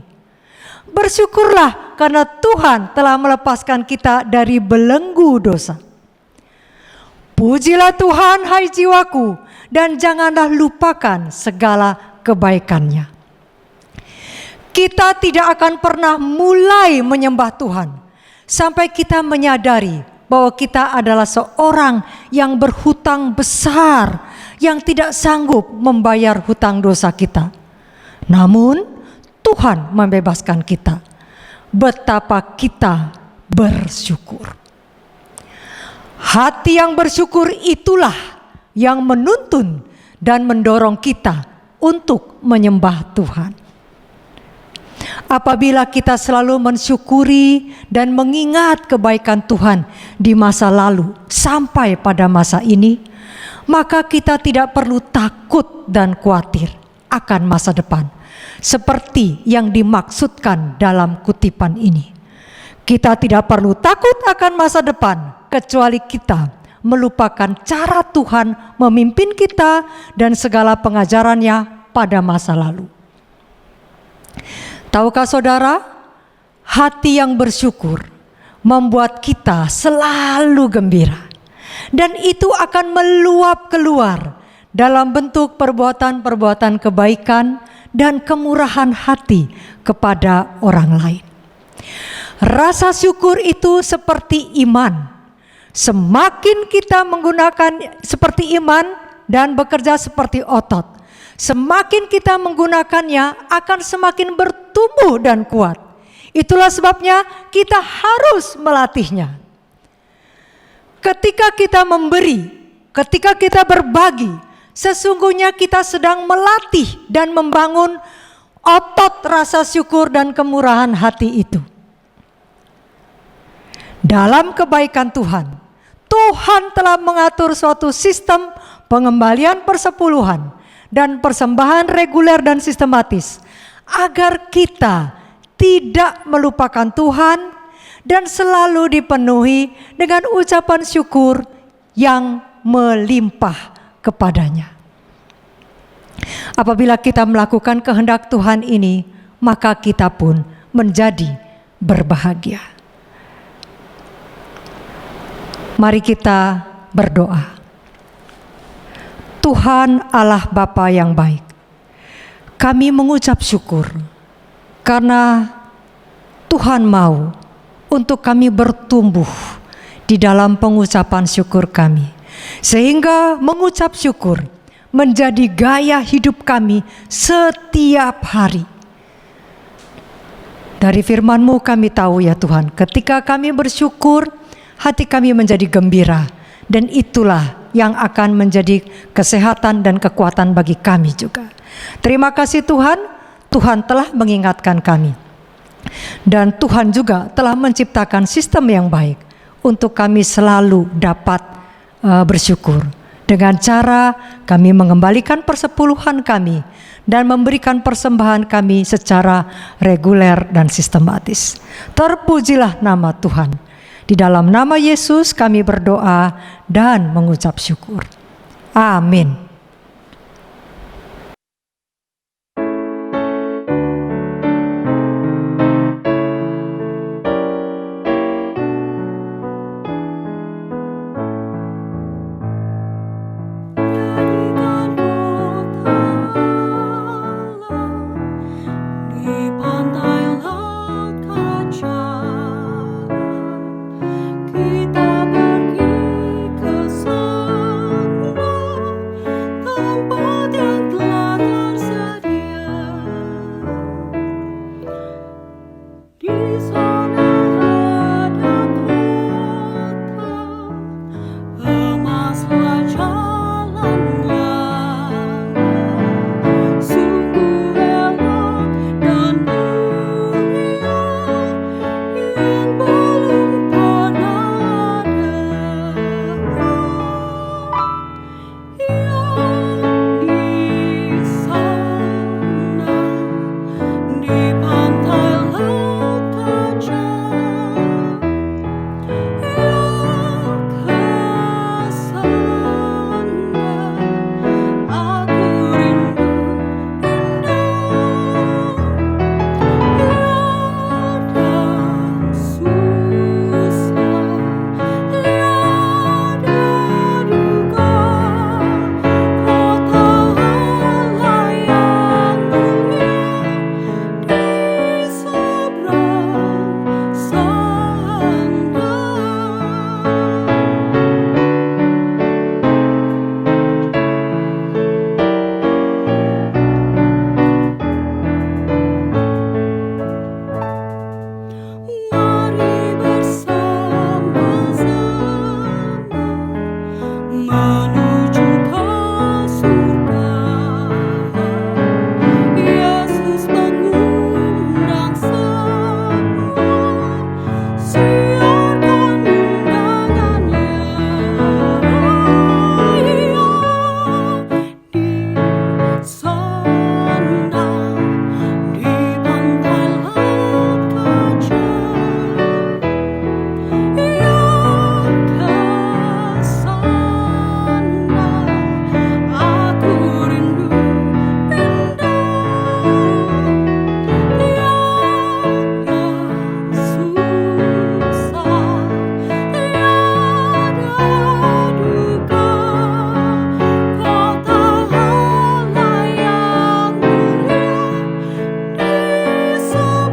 Bersyukurlah karena Tuhan telah melepaskan kita dari belenggu dosa. Pujilah Tuhan, hai jiwaku, dan janganlah lupakan segala kebaikannya. Kita tidak akan pernah mulai menyembah Tuhan sampai kita menyadari bahwa kita adalah seorang yang berhutang besar, yang tidak sanggup membayar hutang dosa kita. Namun Tuhan membebaskan kita. Betapa kita bersyukur. Hati yang bersyukur itulah yang menuntun dan mendorong kita untuk menyembah Tuhan. Apabila kita selalu mensyukuri dan mengingat kebaikan Tuhan di masa lalu sampai pada masa ini, maka kita tidak perlu takut dan khawatir akan masa depan, seperti yang dimaksudkan dalam kutipan ini. Kita tidak perlu takut akan masa depan, kecuali kita melupakan cara Tuhan memimpin kita dan segala pengajarannya pada masa lalu. Tahukah saudara, hati yang bersyukur membuat kita selalu gembira. Dan itu akan meluap keluar dalam bentuk perbuatan-perbuatan kebaikan dan kemurahan hati kepada orang lain. Rasa syukur itu seperti iman. Semakin kita menggunakan seperti iman dan bekerja seperti otot, semakin kita menggunakannya akan semakin bertumbuh dan kuat. Itulah sebabnya kita harus melatihnya. Ketika kita memberi, ketika kita berbagi, sesungguhnya kita sedang melatih dan membangun otot rasa syukur dan kemurahan hati itu. Dalam kebaikan Tuhan, Tuhan telah mengatur suatu sistem pengembalian persepuluhan dan persembahan reguler dan sistematis, agar kita tidak melupakan Tuhan dan selalu dipenuhi dengan ucapan syukur yang melimpah kepadanya. Apabila kita melakukan kehendak Tuhan ini, maka kita pun menjadi berbahagia. Mari kita berdoa. Tuhan Allah Bapa yang baik, kami mengucap syukur karena Tuhan mau untuk kami bertumbuh di dalam pengucapan syukur kami, sehingga mengucap syukur menjadi gaya hidup kami setiap hari. Dari firman-Mu kami tahu ya Tuhan, ketika kami bersyukur, hati kami menjadi gembira, dan itulah yang akan menjadi kesehatan dan kekuatan bagi kami juga. Terima kasih Tuhan, Tuhan telah mengingatkan kami. Dan Tuhan juga telah menciptakan sistem yang baik untuk kami selalu dapat bersyukur. Dengan cara kami mengembalikan persepuluhan kami dan memberikan persembahan kami secara reguler dan sistematis. Terpujilah nama Tuhan. Di dalam nama Yesus kami berdoa dan mengucap syukur. Amin. Kita pergi ke sana menuju ke surga. Yesus mengundang semua, siarkan undangannya. Di sana, di pantai laut kaca, aku rindu tiada susah, tiada duka, kota Allah yang mulia di seberang sana. Di sana, di pantai laut kaca, ke sana aku rindu tiada susah, tiada duka, kota Allah yang mulia di seberang sana. Kota Allah yang mulia di seberang sana.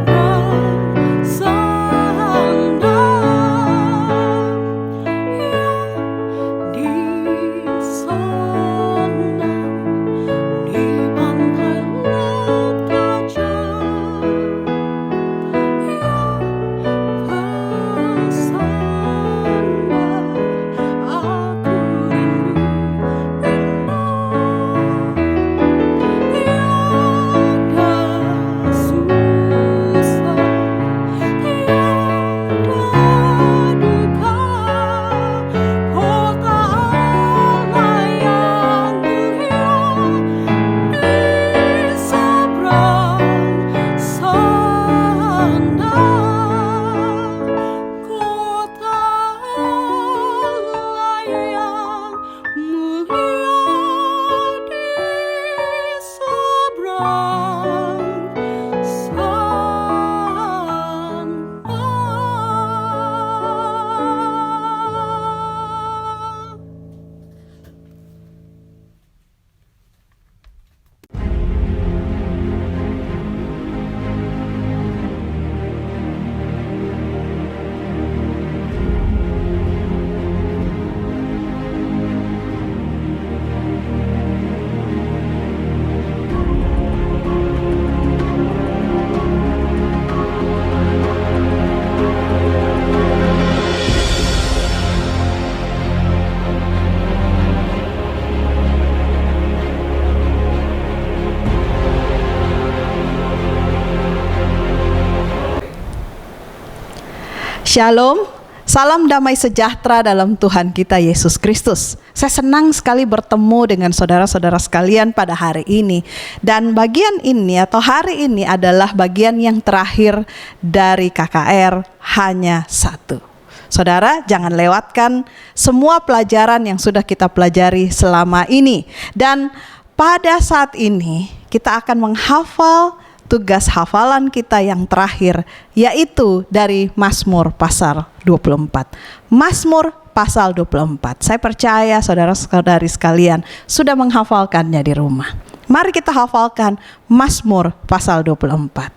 Shalom, salam damai sejahtera dalam Tuhan kita Yesus Kristus. Saya senang sekali bertemu dengan saudara-saudara sekalian pada hari ini. Dan bagian ini atau hari ini adalah bagian yang terakhir dari KKR hanya satu. Saudara, jangan lewatkan semua pelajaran yang sudah kita pelajari selama ini. Dan pada saat ini kita akan menghafal tugas hafalan kita yang terakhir, yaitu dari Mazmur pasal 24. Mazmur pasal 24. Saya percaya saudara-saudari sekalian sudah menghafalkannya di rumah. Mari kita hafalkan Mazmur pasal 24.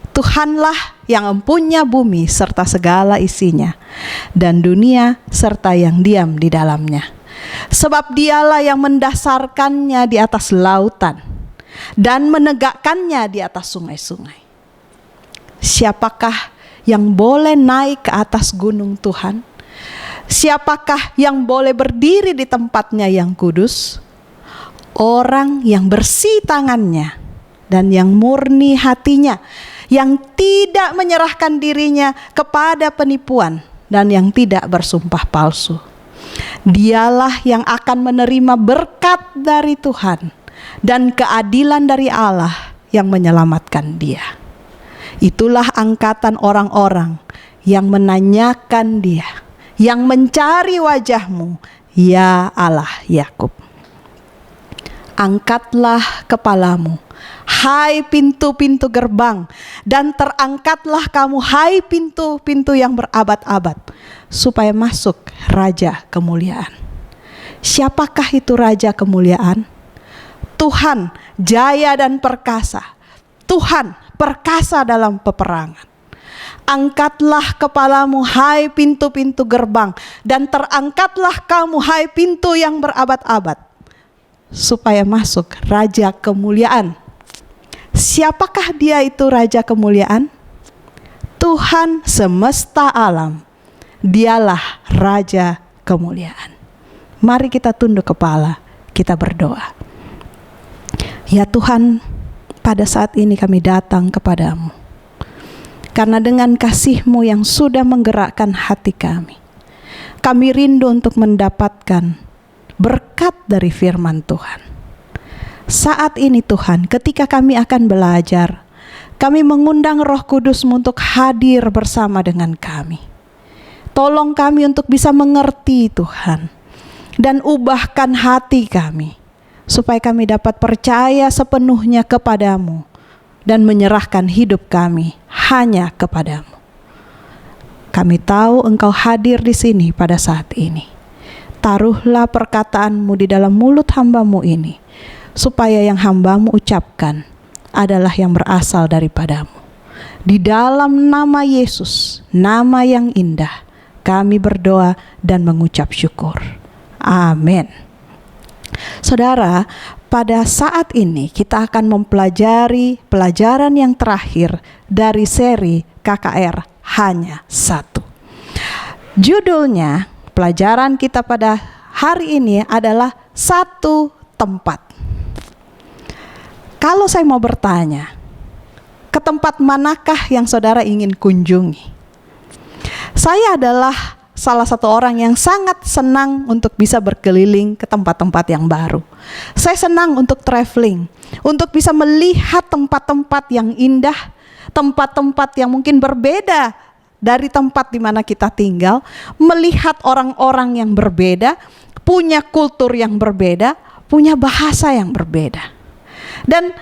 Tuhanlah yang empunya bumi serta segala isinya, dan dunia serta yang diam di dalamnya. Sebab dialah yang mendasarkannya di atas lautan, dan menegakkannya di atas sungai-sungai. Siapakah yang boleh naik ke atas gunung Tuhan? Siapakah yang boleh berdiri di tempatnya yang kudus? Orang yang bersih tangannya dan yang murni hatinya, yang tidak menyerahkan dirinya kepada penipuan dan yang tidak bersumpah palsu. Dialah yang akan menerima berkat dari Tuhan dan keadilan dari Allah yang menyelamatkan dia. Itulah angkatan orang-orang yang menanyakan dia, yang mencari wajah-Mu, ya Allah Yakub. Angkatlah kepalamu, hai pintu-pintu gerbang, dan terangkatlah kamu, hai pintu-pintu yang berabad-abad, supaya masuk Raja Kemuliaan. Siapakah itu Raja Kemuliaan? Tuhan jaya dan perkasa, Tuhan perkasa dalam peperangan. Angkatlah kepalamu, hai pintu-pintu gerbang, dan terangkatlah kamu, hai pintu yang berabad-abad, supaya masuk Raja Kemuliaan. Siapakah dia itu Raja Kemuliaan? Tuhan semesta alam, dialah Raja Kemuliaan. Mari kita tunduk kepala, kita berdoa. Ya Tuhan, pada saat ini kami datang kepadamu. Karena dengan kasih-Mu yang sudah menggerakkan hati kami rindu untuk mendapatkan berkat dari firman Tuhan. Saat ini Tuhan, ketika kami akan belajar, kami mengundang Roh Kudus-Mu untuk hadir bersama dengan kami. Tolong kami untuk bisa mengerti Tuhan, dan ubahkan hati kami, supaya kami dapat percaya sepenuhnya kepadamu, dan menyerahkan hidup kami hanya kepadamu. Kami tahu Engkau hadir di sini pada saat ini. Taruhlah perkataan-Mu di dalam mulut hamba-Mu ini, supaya yang hamba-Mu ucapkan adalah yang berasal daripadamu. Di dalam nama Yesus, nama yang indah, kami berdoa dan mengucap syukur. Amin. Saudara, pada saat ini kita akan mempelajari pelajaran yang terakhir dari seri KKR Hanya Satu. Judulnya pelajaran kita pada hari ini adalah Satu Tempat. Kalau saya mau bertanya, ke tempat manakah yang saudara ingin kunjungi? Saya adalah salah satu orang yang sangat senang untuk bisa berkeliling ke tempat-tempat yang baru. Saya senang untuk traveling, untuk bisa melihat tempat-tempat yang indah, tempat-tempat yang mungkin berbeda dari tempat di mana kita tinggal, melihat orang-orang yang berbeda, punya kultur yang berbeda, punya bahasa yang berbeda. Dan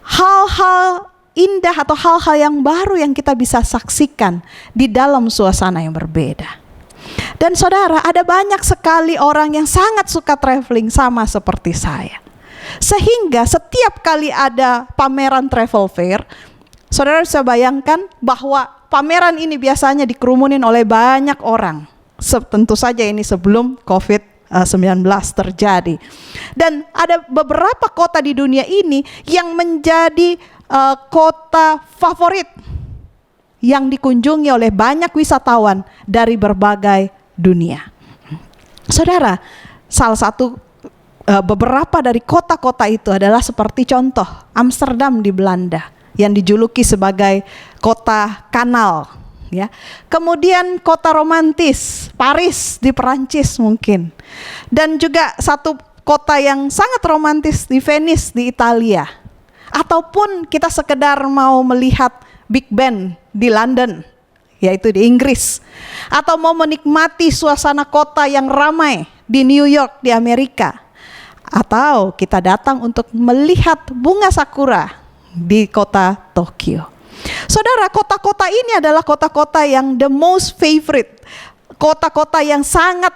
hal-hal indah atau hal-hal yang baru yang kita bisa saksikan di dalam suasana yang berbeda. Dan saudara, ada banyak sekali orang yang sangat suka traveling sama seperti saya. Sehingga setiap kali ada pameran travel fair, saudara bisa bayangkan bahwa pameran ini biasanya dikerumunin oleh banyak orang. Tentu saja ini sebelum COVID-19 terjadi. Dan ada beberapa kota di dunia ini yang menjadi kota favorit yang dikunjungi oleh banyak wisatawan dari berbagai dunia. Saudara, salah satu beberapa dari kota-kota itu adalah seperti contoh Amsterdam di Belanda yang dijuluki sebagai kota kanal, ya. Kemudian kota romantis Paris di Perancis mungkin, dan juga satu kota yang sangat romantis di Venice di Italia, ataupun kita sekedar mau melihat Big Ben di London, yaitu di Inggris, atau mau menikmati suasana kota yang ramai di New York di Amerika, atau kita datang untuk melihat bunga sakura di kota Tokyo. Saudara, kota-kota ini adalah kota-kota yang the most favorite, kota-kota yang sangat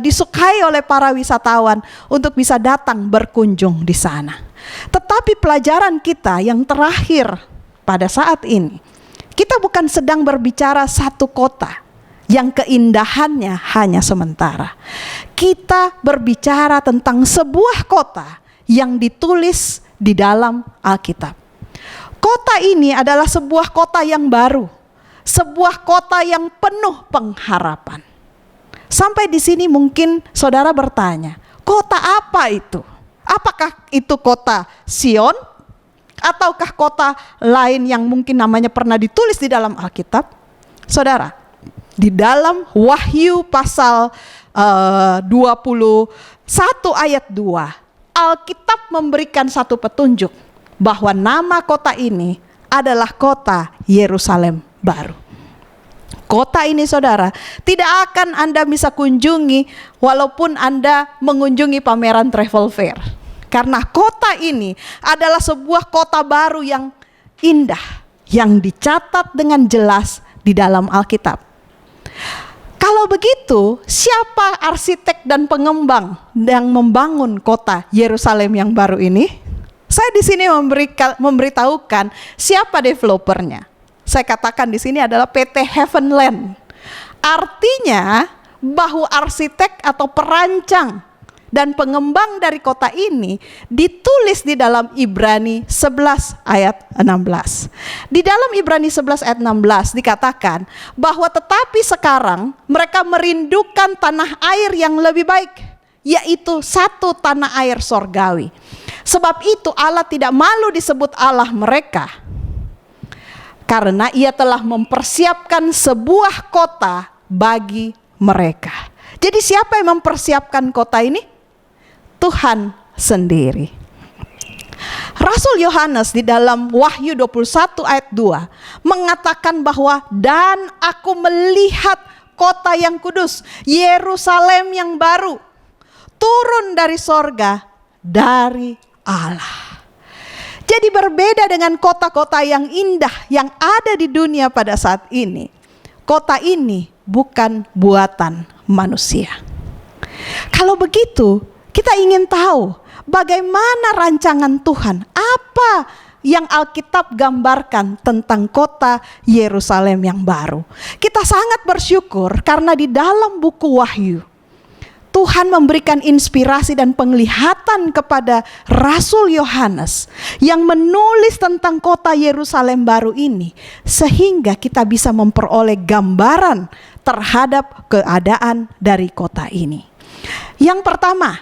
disukai oleh para wisatawan untuk bisa datang berkunjung di sana. Tetapi pelajaran kita yang terakhir pada saat ini, kita bukan sedang berbicara satu kota yang keindahannya hanya sementara. Kita berbicara tentang sebuah kota yang ditulis di dalam Alkitab. Kota ini adalah sebuah kota yang baru, sebuah kota yang penuh pengharapan. Sampai di sini mungkin saudara bertanya, kota apa itu? Apakah itu kota Sion? Ataukah kota lain yang mungkin namanya pernah ditulis di dalam Alkitab? Saudara, di dalam Wahyu pasal 21 ayat 2, Alkitab memberikan satu petunjuk bahwa nama kota ini adalah kota Yerusalem baru. Kota ini saudara, tidak akan Anda bisa kunjungi walaupun Anda mengunjungi pameran travel fair. Karena kota ini adalah sebuah kota baru yang indah, yang dicatat dengan jelas di dalam Alkitab. Kalau begitu, siapa arsitek dan pengembang yang membangun kota Yerusalem yang baru ini? Saya di sini memberitahukan siapa developernya. Saya katakan di sini adalah PT Heavenland. Artinya bahwa arsitek atau perancang dan pengembang dari kota ini ditulis di dalam Ibrani 11 ayat 16. Di dalam Ibrani 11 ayat 16 dikatakan bahwa tetapi sekarang mereka merindukan tanah air yang lebih baik, yaitu satu tanah air sorgawi. Sebab itu Allah tidak malu disebut Allah mereka, karena Ia telah mempersiapkan sebuah kota bagi mereka. Jadi siapa yang mempersiapkan kota ini? Tuhan sendiri. Rasul Yohanes di dalam Wahyu 21 ayat 2 mengatakan bahwa dan aku melihat kota yang kudus, Yerusalem yang baru, turun dari sorga dari Allah. Jadi berbeda dengan kota-kota yang indah yang ada di dunia pada saat ini. Kota ini bukan buatan manusia. Kalau begitu, kita ingin tahu bagaimana rancangan Tuhan, apa yang Alkitab gambarkan tentang kota Yerusalem yang baru. Kita sangat bersyukur karena di dalam buku Wahyu, Tuhan memberikan inspirasi dan penglihatan kepada Rasul Yohanes yang menulis tentang kota Yerusalem baru ini, sehingga kita bisa memperoleh gambaran terhadap keadaan dari kota ini. Yang pertama,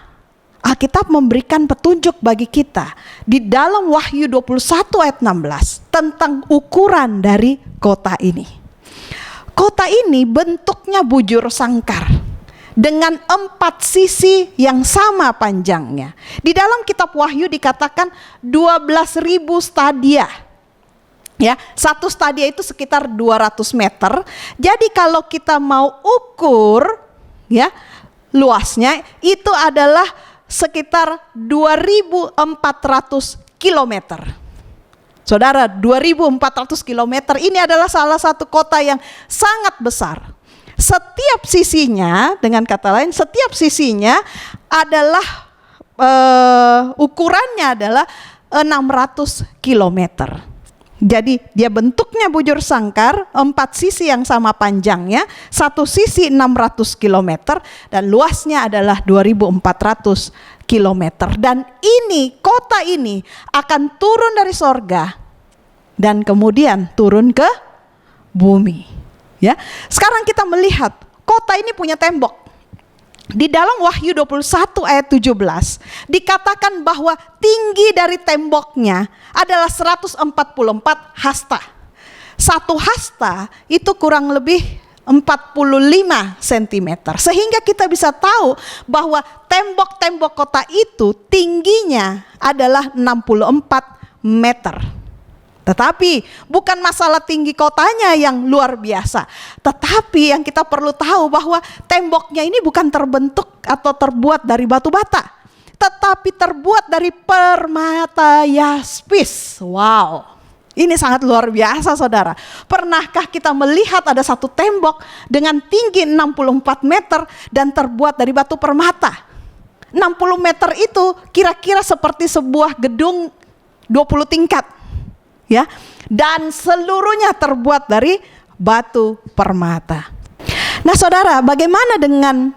Alkitab memberikan petunjuk bagi kita di dalam Wahyu 21 ayat 16 tentang ukuran dari kota ini. Kota ini bentuknya bujur sangkar dengan 4 sisi yang sama panjangnya. Di dalam kitab Wahyu dikatakan 12.000 stadia. Ya, satu stadia itu sekitar 200 meter. Jadi kalau kita mau ukur ya luasnya itu adalah sekitar 2.400 kilometer. Saudara, 2.400 kilometer ini adalah salah satu kota yang sangat besar. Setiap sisinya, dengan kata lain, setiap sisinya adalah ukurannya adalah 600 kilometer. Jadi dia bentuknya bujur sangkar, 4 sisi yang sama panjangnya, satu sisi 600 km dan luasnya adalah 2.400 km. Dan ini, kota ini akan turun dari sorga dan kemudian turun ke bumi. Ya, sekarang kita melihat kota ini punya tembok. Di dalam Wahyu 21 ayat 17 dikatakan bahwa tinggi dari temboknya adalah 144 hasta. Satu hasta itu kurang lebih 45 cm. Sehingga kita bisa tahu bahwa tembok-tembok kota itu tingginya adalah 64 meter. Tetapi bukan masalah tinggi kotanya yang luar biasa. Tetapi yang kita perlu tahu bahwa temboknya ini bukan terbentuk atau terbuat dari batu bata, tetapi terbuat dari permata yaspis. Wow, ini sangat luar biasa saudara. Pernahkah kita melihat ada satu tembok dengan tinggi 64 meter dan terbuat dari batu permata? 60 meter itu kira-kira seperti sebuah gedung 20 tingkat. Ya, dan seluruhnya terbuat dari batu permata. Nah saudara, bagaimana dengan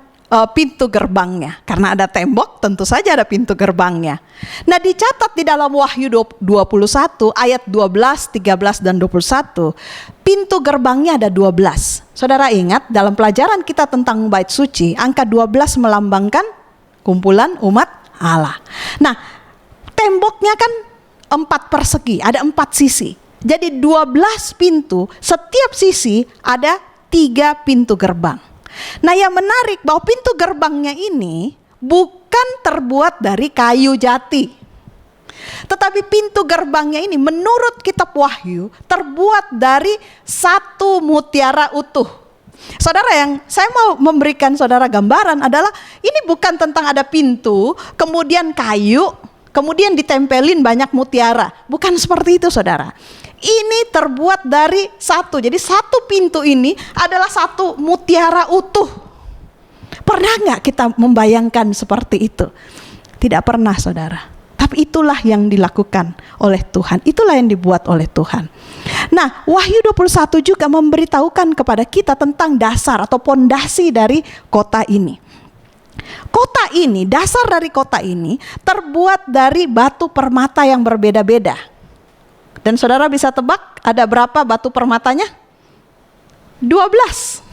pintu gerbangnya? Karena ada tembok, tentu saja ada pintu gerbangnya. Nah dicatat di dalam Wahyu 21 ayat 12, 13 dan 21, pintu gerbangnya ada 12. Saudara ingat dalam pelajaran kita tentang bait suci, angka 12 melambangkan kumpulan umat Allah. Nah temboknya kan 4 persegi, ada 4 sisi. Jadi 12 pintu, setiap sisi ada 3 pintu gerbang. Nah yang menarik bahwa pintu gerbangnya ini bukan terbuat dari kayu jati. Tetapi pintu gerbangnya ini menurut kitab Wahyu terbuat dari satu mutiara utuh. Saudara, yang saya mau memberikan saudara gambaran adalah ini bukan tentang ada pintu, kemudian kayu, kemudian ditempelin banyak mutiara. Bukan seperti itu saudara. Ini terbuat dari satu. Jadi satu pintu ini adalah satu mutiara utuh. Pernah nggak kita membayangkan seperti itu? Tidak pernah saudara. Tapi itulah yang dilakukan oleh Tuhan. Itulah yang dibuat oleh Tuhan. Nah Wahyu 21 juga memberitahukan kepada kita tentang dasar atau pondasi dari kota ini. Kota ini, dasar dari kota ini terbuat dari batu permata yang berbeda-beda. Dan saudara bisa tebak ada berapa batu permatanya? 12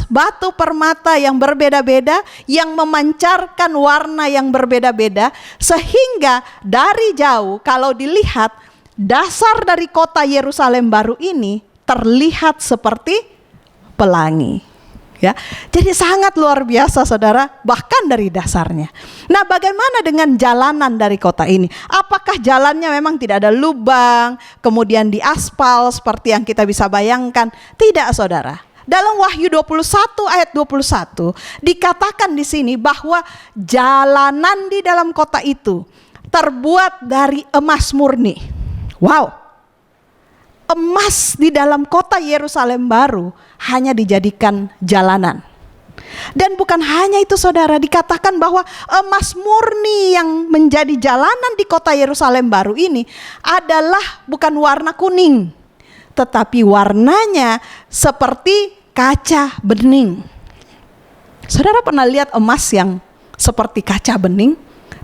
batu permata yang berbeda-beda, yang memancarkan warna yang berbeda-beda, sehingga dari jauh kalau dilihat dasar dari kota Yerusalem baru ini terlihat seperti pelangi. Ya, jadi sangat luar biasa saudara, bahkan dari dasarnya. Nah, bagaimana dengan jalanan dari kota ini? Apakah jalannya memang tidak ada lubang, kemudian diaspal seperti yang kita bisa bayangkan? Tidak saudara. Dalam Wahyu 21 ayat 21 dikatakan di sini bahwa jalanan di dalam kota itu terbuat dari emas murni. Wow. Emas di dalam kota Yerusalem baru hanya dijadikan jalanan. Dan bukan hanya itu saudara, dikatakan bahwa emas murni yang menjadi jalanan di kota Yerusalem baru ini adalah bukan warna kuning, tetapi warnanya seperti kaca bening. Saudara pernah lihat emas yang seperti kaca bening?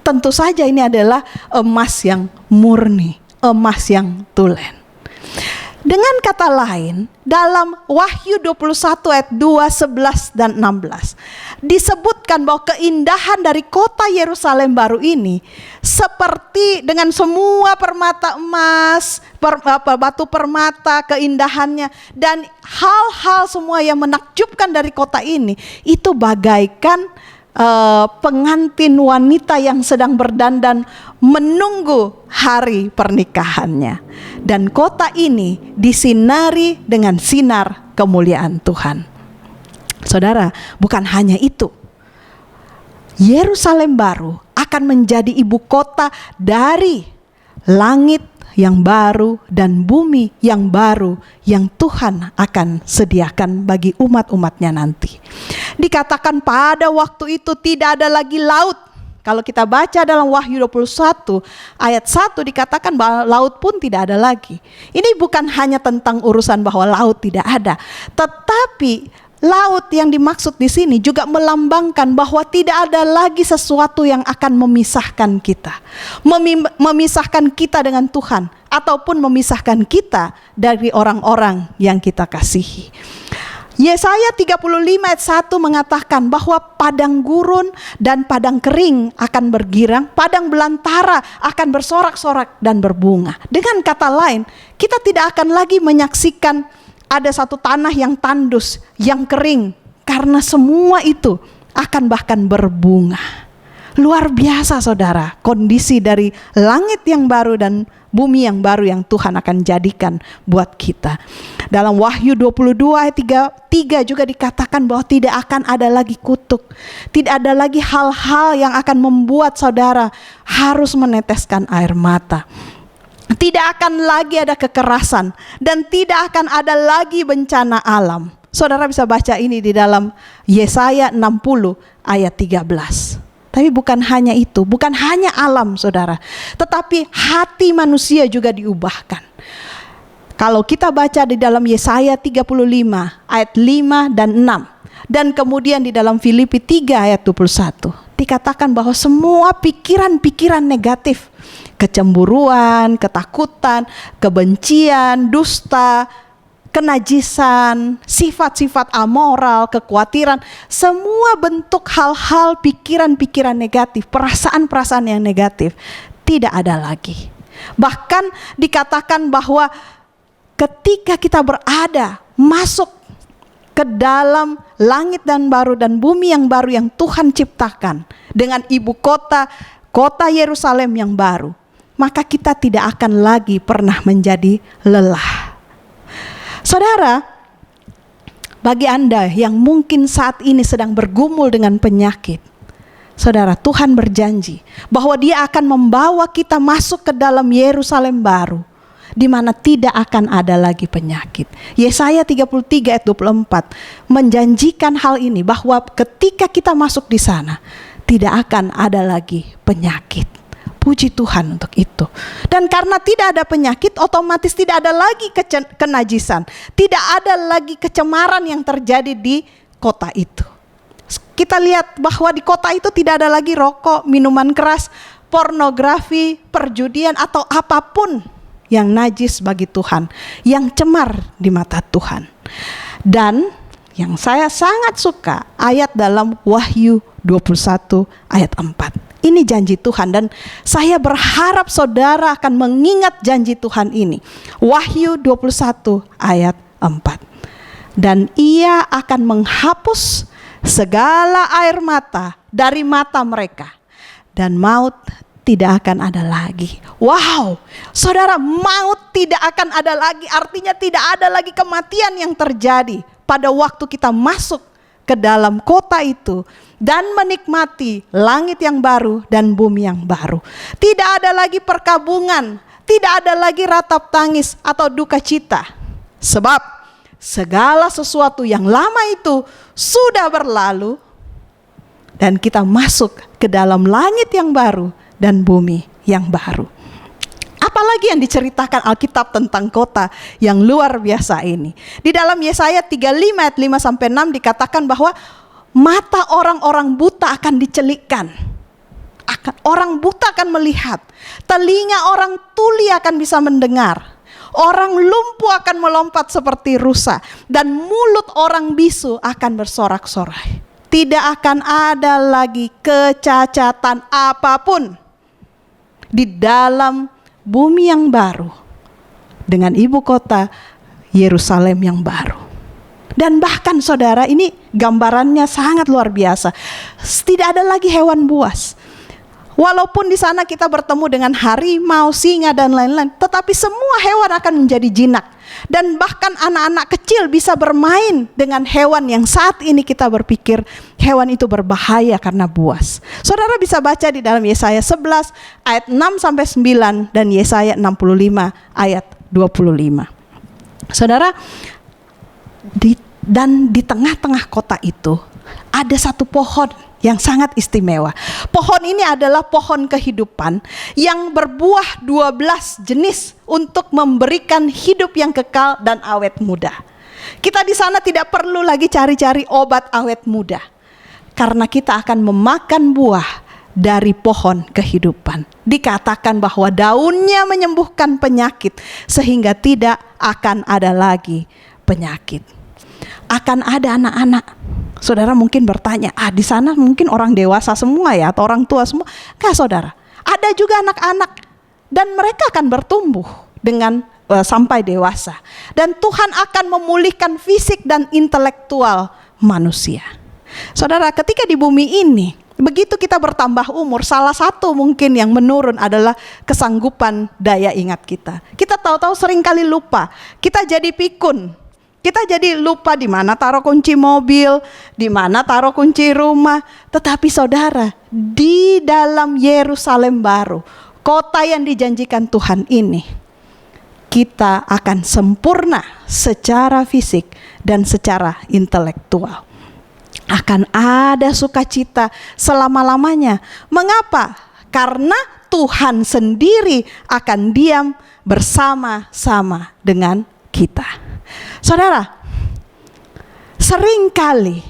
Tentu saja ini adalah emas yang murni, emas yang tulen. Dengan kata lain, dalam Wahyu 21 ayat 2, 11 dan 16 disebutkan bahwa keindahan dari kota Yerusalem baru ini seperti dengan semua permata emas, batu permata, keindahannya dan hal-hal semua yang menakjubkan dari kota ini, itu bagaikan pengantin wanita yang sedang berdandan menunggu hari pernikahannya. Dan kota ini disinari dengan sinar kemuliaan Tuhan. Saudara, bukan hanya itu. Yerusalem baru akan menjadi ibu kota dari langit yang baru dan bumi yang baru yang Tuhan akan sediakan bagi umat-umatnya nanti. Dikatakan pada waktu itu tidak ada lagi laut. Kalau kita baca dalam Wahyu 21 ayat 1 dikatakan bahwa laut pun tidak ada lagi. Ini bukan hanya tentang urusan bahwa laut tidak ada, tetapi laut yang dimaksud di sini juga melambangkan bahwa tidak ada lagi sesuatu yang akan memisahkan kita. Memisahkan kita dengan Tuhan ataupun memisahkan kita dari orang-orang yang kita kasihi. Yesaya 35 ayat 1 mengatakan bahwa padang gurun dan padang kering akan bergirang, padang belantara akan bersorak-sorak dan berbunga. Dengan kata lain, kita tidak akan lagi menyaksikan ada satu tanah yang tandus, yang kering, karena semua itu akan bahkan berbunga. Luar biasa saudara, kondisi dari langit yang baru dan bumi yang baru yang Tuhan akan jadikan buat kita. Dalam Wahyu 22 ayat 3 juga dikatakan bahwa tidak akan ada lagi kutuk. Tidak ada lagi hal-hal yang akan membuat saudara harus meneteskan air mata. Tidak akan lagi ada kekerasan dan tidak akan ada lagi bencana alam. Saudara bisa baca ini di dalam Yesaya 60 ayat 13. Tapi bukan hanya itu, bukan hanya alam saudara, tetapi hati manusia juga diubahkan. Kalau kita baca di dalam Yesaya 35 ayat 5 dan 6 dan kemudian di dalam Filipi 3 ayat 21 dikatakan bahwa semua pikiran-pikiran negatif, kecemburuan, ketakutan, kebencian, dusta, kenajisan, sifat-sifat amoral, kekhawatiran, semua bentuk hal-hal pikiran-pikiran negatif, perasaan-perasaan yang negatif tidak ada lagi. Bahkan dikatakan bahwa ketika kita berada masuk ke dalam langit dan baru dan bumi yang baru yang Tuhan ciptakan dengan ibu kota, kota Yerusalem yang baru, maka kita tidak akan lagi pernah menjadi lelah. Saudara, bagi Anda yang mungkin saat ini sedang bergumul dengan penyakit, saudara, Tuhan berjanji bahwa Dia akan membawa kita masuk ke dalam Yerusalem baru, di mana tidak akan ada lagi penyakit. Yesaya 33 ayat 24 menjanjikan hal ini, bahwa ketika kita masuk di sana, tidak akan ada lagi penyakit. Puji Tuhan untuk itu. Dan karena tidak ada penyakit, otomatis tidak ada lagi kenajisan. Tidak ada lagi kecemaran yang terjadi di kota itu. kita lihat bahwa di kota itu tidak ada lagi rokok, minuman keras, pornografi, perjudian, atau apapun yang najis bagi Tuhan, yang cemar di mata Tuhan. Dan yang saya sangat suka ayat dalam Wahyu 21 ayat 4. Ini janji Tuhan dan saya berharap saudara akan mengingat janji Tuhan ini. Wahyu 21 ayat 4. Dan ia akan menghapus segala air mata dari mata mereka, dan maut tidak akan ada lagi. Wow, saudara, maut tidak akan ada lagi. Artinya tidak ada lagi kematian yang terjadi pada waktu kita masuk ke dalam kota itu dan menikmati langit yang baru dan bumi yang baru. Tidak ada lagi perkabungan, tidak ada lagi ratap tangis atau duka cita. Sebab segala sesuatu yang lama itu sudah berlalu dan kita masuk ke dalam langit yang baru dan bumi yang baru. Apalagi yang diceritakan Alkitab tentang kota yang luar biasa ini. Di dalam Yesaya 35 ayat 5-6 dikatakan bahwa mata orang-orang buta akan dicelikkan. Orang buta akan melihat. Telinga orang tuli akan bisa mendengar. Orang lumpuh akan melompat seperti rusa. Dan mulut orang bisu akan bersorak-sorai. Tidak akan ada lagi kecacatan apapun di dalam bumi yang baru dengan ibu kota Yerusalem yang baru. Dan bahkan saudara, ini gambarannya sangat luar biasa. Tidak ada lagi hewan buas. Walaupun di sana kita bertemu dengan harimau, singa dan lain-lain, tetapi semua hewan akan menjadi jinak. Dan bahkan anak-anak kecil bisa bermain dengan hewan yang saat ini kita berpikir hewan itu berbahaya karena buas. Saudara bisa baca di dalam Yesaya 11 ayat 6-9 dan Yesaya 65 ayat 25. Saudara, di tengah-tengah kota itu ada satu pohon yang sangat istimewa. Pohon ini adalah pohon kehidupan yang berbuah 12 jenis untuk memberikan hidup yang kekal dan awet muda. Kita di sana tidak perlu lagi cari-cari obat awet muda, karena kita akan memakan buah dari pohon kehidupan. Dikatakan bahwa daunnya menyembuhkan penyakit sehingga tidak akan ada lagi penyakit. Akan ada anak-anak. Saudara mungkin bertanya, di sana mungkin orang dewasa semua ya, atau orang tua semua? Enggak saudara, ada juga anak-anak dan mereka akan bertumbuh dengan sampai dewasa. Dan Tuhan akan memulihkan fisik dan intelektual manusia. Saudara, ketika di bumi ini, begitu kita bertambah umur, salah satu mungkin yang menurun adalah kesanggupan daya ingat kita. Kita tahu-tahu seringkali lupa, kita jadi pikun. Kita jadi lupa di mana taruh kunci mobil, di mana taruh kunci rumah. Tetapi saudara, di dalam Yerusalem baru, kota yang dijanjikan Tuhan ini, kita akan sempurna secara fisik dan secara intelektual. Akan ada sukacita selama-lamanya. Mengapa? Karena Tuhan sendiri akan diam bersama-sama dengan kita. Saudara, seringkali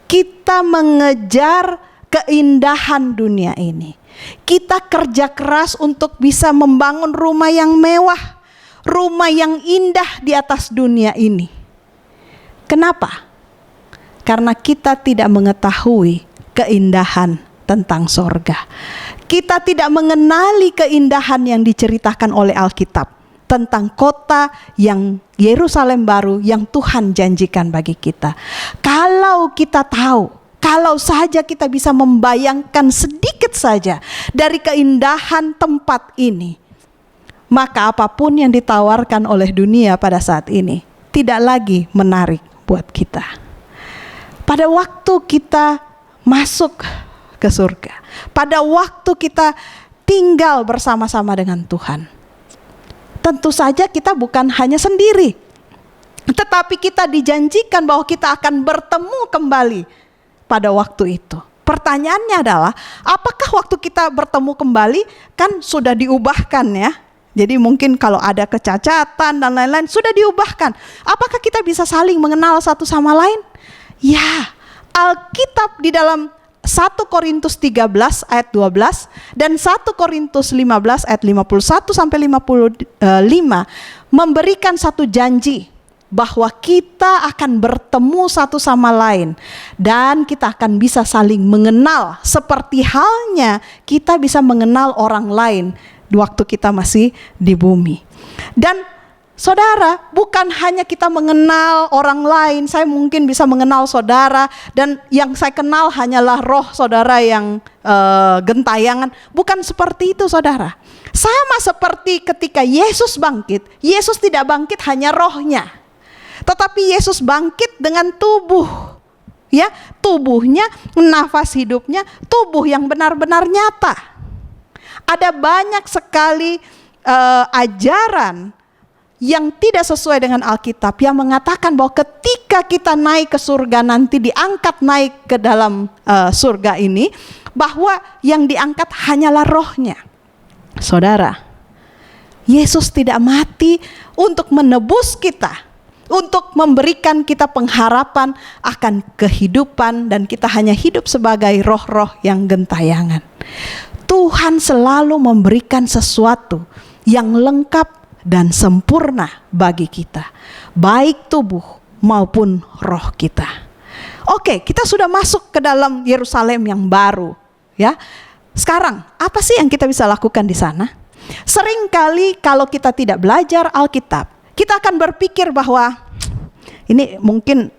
kita mengejar keindahan dunia ini. Kita kerja keras untuk bisa membangun rumah yang mewah, rumah yang indah di atas dunia ini. Kenapa? Karena kita tidak mengetahui keindahan tentang sorga. Kita tidak mengenali keindahan yang diceritakan oleh Alkitab tentang kota yang Yerusalem baru yang Tuhan janjikan bagi kita. Kalau kita tahu, kalau saja kita bisa membayangkan sedikit saja dari keindahan tempat ini, maka apapun yang ditawarkan oleh dunia pada saat ini tidak lagi menarik buat kita. Pada waktu kita masuk ke surga, pada waktu kita tinggal bersama-sama dengan Tuhan, tentu saja kita bukan hanya sendiri, tetapi kita dijanjikan bahwa kita akan bertemu kembali pada waktu itu. Pertanyaannya adalah, apakah waktu kita bertemu kembali kan sudah diubahkan ya? Jadi mungkin kalau ada kecacatan dan lain-lain sudah diubahkan. Apakah kita bisa saling mengenal satu sama lain? Ya, Alkitab di dalam 1 Korintus 13 ayat 12 dan 1 Korintus 15 ayat 51 sampai 55 memberikan satu janji bahwa kita akan bertemu satu sama lain dan kita akan bisa saling mengenal seperti halnya kita bisa mengenal orang lain waktu kita masih di bumi. Dan saudara, bukan hanya kita mengenal orang lain, saya mungkin bisa mengenal saudara dan yang saya kenal hanyalah roh saudara yang gentayangan. Bukan seperti itu saudara. Sama seperti ketika Yesus bangkit, Yesus tidak bangkit hanya rohnya, tetapi Yesus bangkit dengan tubuh. Ya, tubuhnya, nafas hidupnya, tubuh yang benar-benar nyata. Ada banyak sekali ajaran yang tidak sesuai dengan Alkitab yang mengatakan bahwa ketika kita naik ke surga nanti diangkat naik ke dalam surga ini, bahwa yang diangkat hanyalah rohnya. Saudara, Yesus tidak mati untuk menebus kita, untuk memberikan kita pengharapan akan kehidupan dan kita hanya hidup sebagai roh-roh yang gentayangan. Tuhan selalu memberikan sesuatu yang lengkap dan sempurna bagi kita, baik tubuh maupun roh kita. Oke, kita sudah masuk ke dalam Yerusalem yang baru, ya. Sekarang, apa sih yang kita bisa lakukan di sana? Seringkali kalau kita tidak belajar Alkitab, kita akan berpikir bahwa ini mungkin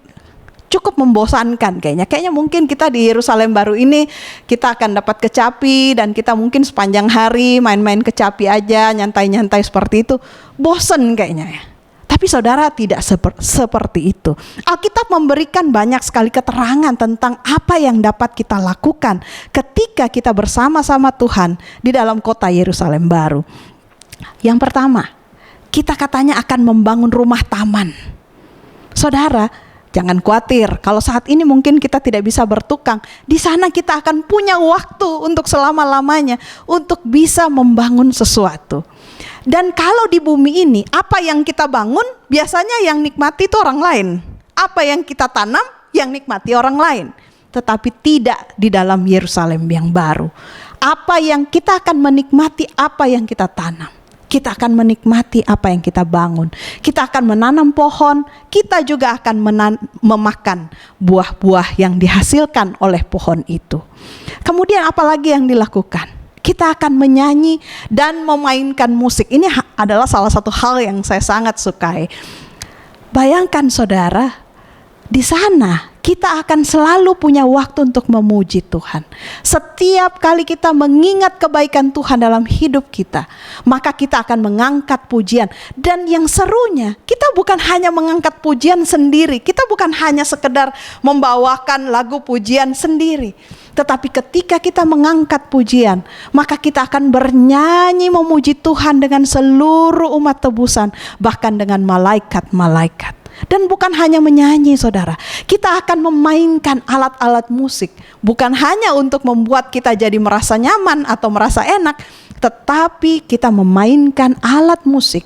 cukup membosankan kayaknya mungkin kita di Yerusalem baru ini kita akan dapat kecapi dan kita mungkin sepanjang hari main-main kecapi aja, nyantai-nyantai seperti itu, bosen kayaknya ya. Tapi saudara, tidak seperti itu. Alkitab memberikan banyak sekali keterangan tentang apa yang dapat kita lakukan ketika kita bersama-sama Tuhan di dalam kota Yerusalem baru. Yang pertama, kita katanya akan membangun rumah taman. Saudara, jangan khawatir, kalau saat ini mungkin kita tidak bisa bertukang, di sana kita akan punya waktu untuk selama-lamanya untuk bisa membangun sesuatu. Dan kalau di bumi ini, apa yang kita bangun, biasanya yang nikmati itu orang lain. Apa yang kita tanam, yang nikmati orang lain. Tetapi tidak di dalam Yerusalem yang baru. Apa yang kita akan menikmati, apa yang kita tanam. Kita akan menikmati apa yang kita bangun. Kita akan menanam pohon, kita juga akan memakan buah-buah yang dihasilkan oleh pohon itu. Kemudian apalagi yang dilakukan? Kita akan menyanyi dan memainkan musik. Ini adalah salah satu hal yang saya sangat sukai. Bayangkan saudara, di sana kita akan selalu punya waktu untuk memuji Tuhan. Setiap kali kita mengingat kebaikan Tuhan dalam hidup kita, maka kita akan mengangkat pujian. Dan yang serunya, kita bukan hanya mengangkat pujian sendiri. Kita bukan hanya sekedar membawakan lagu pujian sendiri. Tetapi ketika kita mengangkat pujian, maka kita akan bernyanyi memuji Tuhan dengan seluruh umat tebusan, bahkan dengan malaikat-malaikat. Dan bukan hanya menyanyi saudara, kita akan memainkan alat-alat musik. Bukan hanya untuk membuat kita jadi merasa nyaman atau merasa enak, tetapi kita memainkan alat musik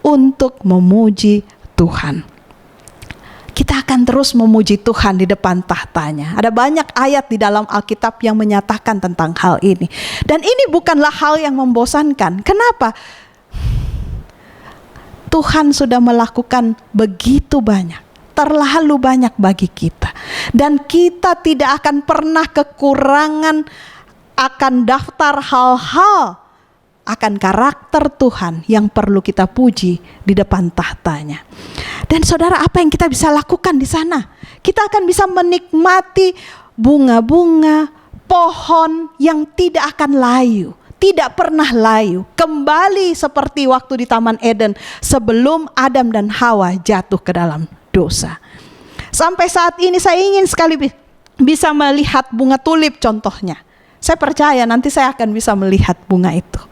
untuk memuji Tuhan. Kita akan terus memuji Tuhan di depan tahtanya. Ada banyak ayat di dalam Alkitab yang menyatakan tentang hal ini. Dan ini bukanlah hal yang membosankan. Kenapa? Tuhan sudah melakukan begitu banyak, terlalu banyak bagi kita. Dan kita tidak akan pernah kekurangan akan daftar hal-hal, akan karakter Tuhan yang perlu kita puji di depan tahtanya. Dan saudara, apa yang kita bisa lakukan di sana? Kita akan bisa menikmati bunga-bunga, pohon yang tidak akan layu. Tidak pernah layu, kembali seperti waktu di Taman Eden sebelum Adam dan Hawa jatuh ke dalam dosa. Sampai saat ini saya ingin sekali bisa melihat bunga tulip contohnya. Saya percaya nanti saya akan bisa melihat bunga itu.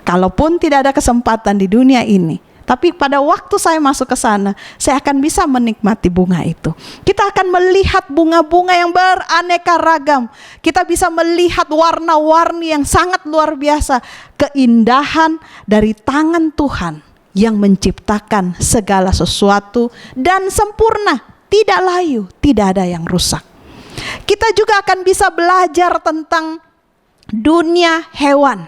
Kalaupun tidak ada kesempatan di dunia ini, tapi pada waktu saya masuk ke sana, saya akan bisa menikmati bunga itu. Kita akan melihat bunga-bunga yang beraneka ragam. Kita bisa melihat warna-warni yang sangat luar biasa. Keindahan dari tangan Tuhan yang menciptakan segala sesuatu dan sempurna. Tidak layu, tidak ada yang rusak. Kita juga akan bisa belajar tentang dunia hewan.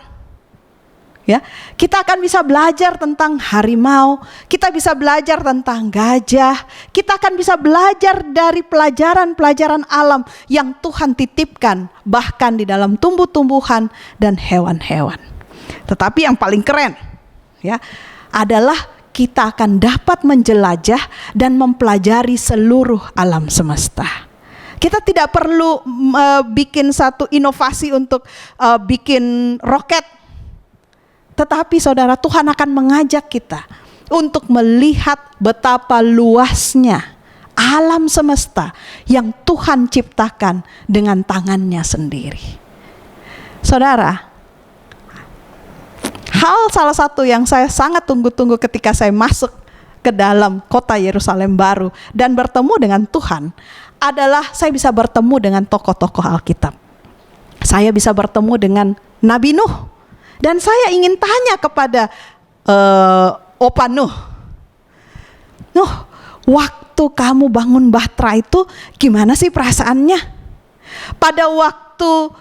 Ya, kita akan bisa belajar tentang harimau, kita bisa belajar tentang gajah, kita akan bisa belajar dari pelajaran-pelajaran alam yang Tuhan titipkan bahkan di dalam tumbuh-tumbuhan dan hewan-hewan. Tetapi yang paling keren ya adalah kita akan dapat menjelajah dan mempelajari seluruh alam semesta. Kita tidak perlu bikin satu inovasi untuk bikin roket. Tetapi saudara, Tuhan akan mengajak kita untuk melihat betapa luasnya alam semesta yang Tuhan ciptakan dengan tangannya sendiri. Saudara, salah satu yang saya sangat tunggu-tunggu ketika saya masuk ke dalam kota Yerusalem baru dan bertemu dengan Tuhan adalah saya bisa bertemu dengan tokoh-tokoh Alkitab. Saya bisa bertemu dengan Nabi Nuh. Dan saya ingin tanya kepada Opa Nuh, waktu kamu bangun Bahtera itu gimana sih perasaannya? Pada waktu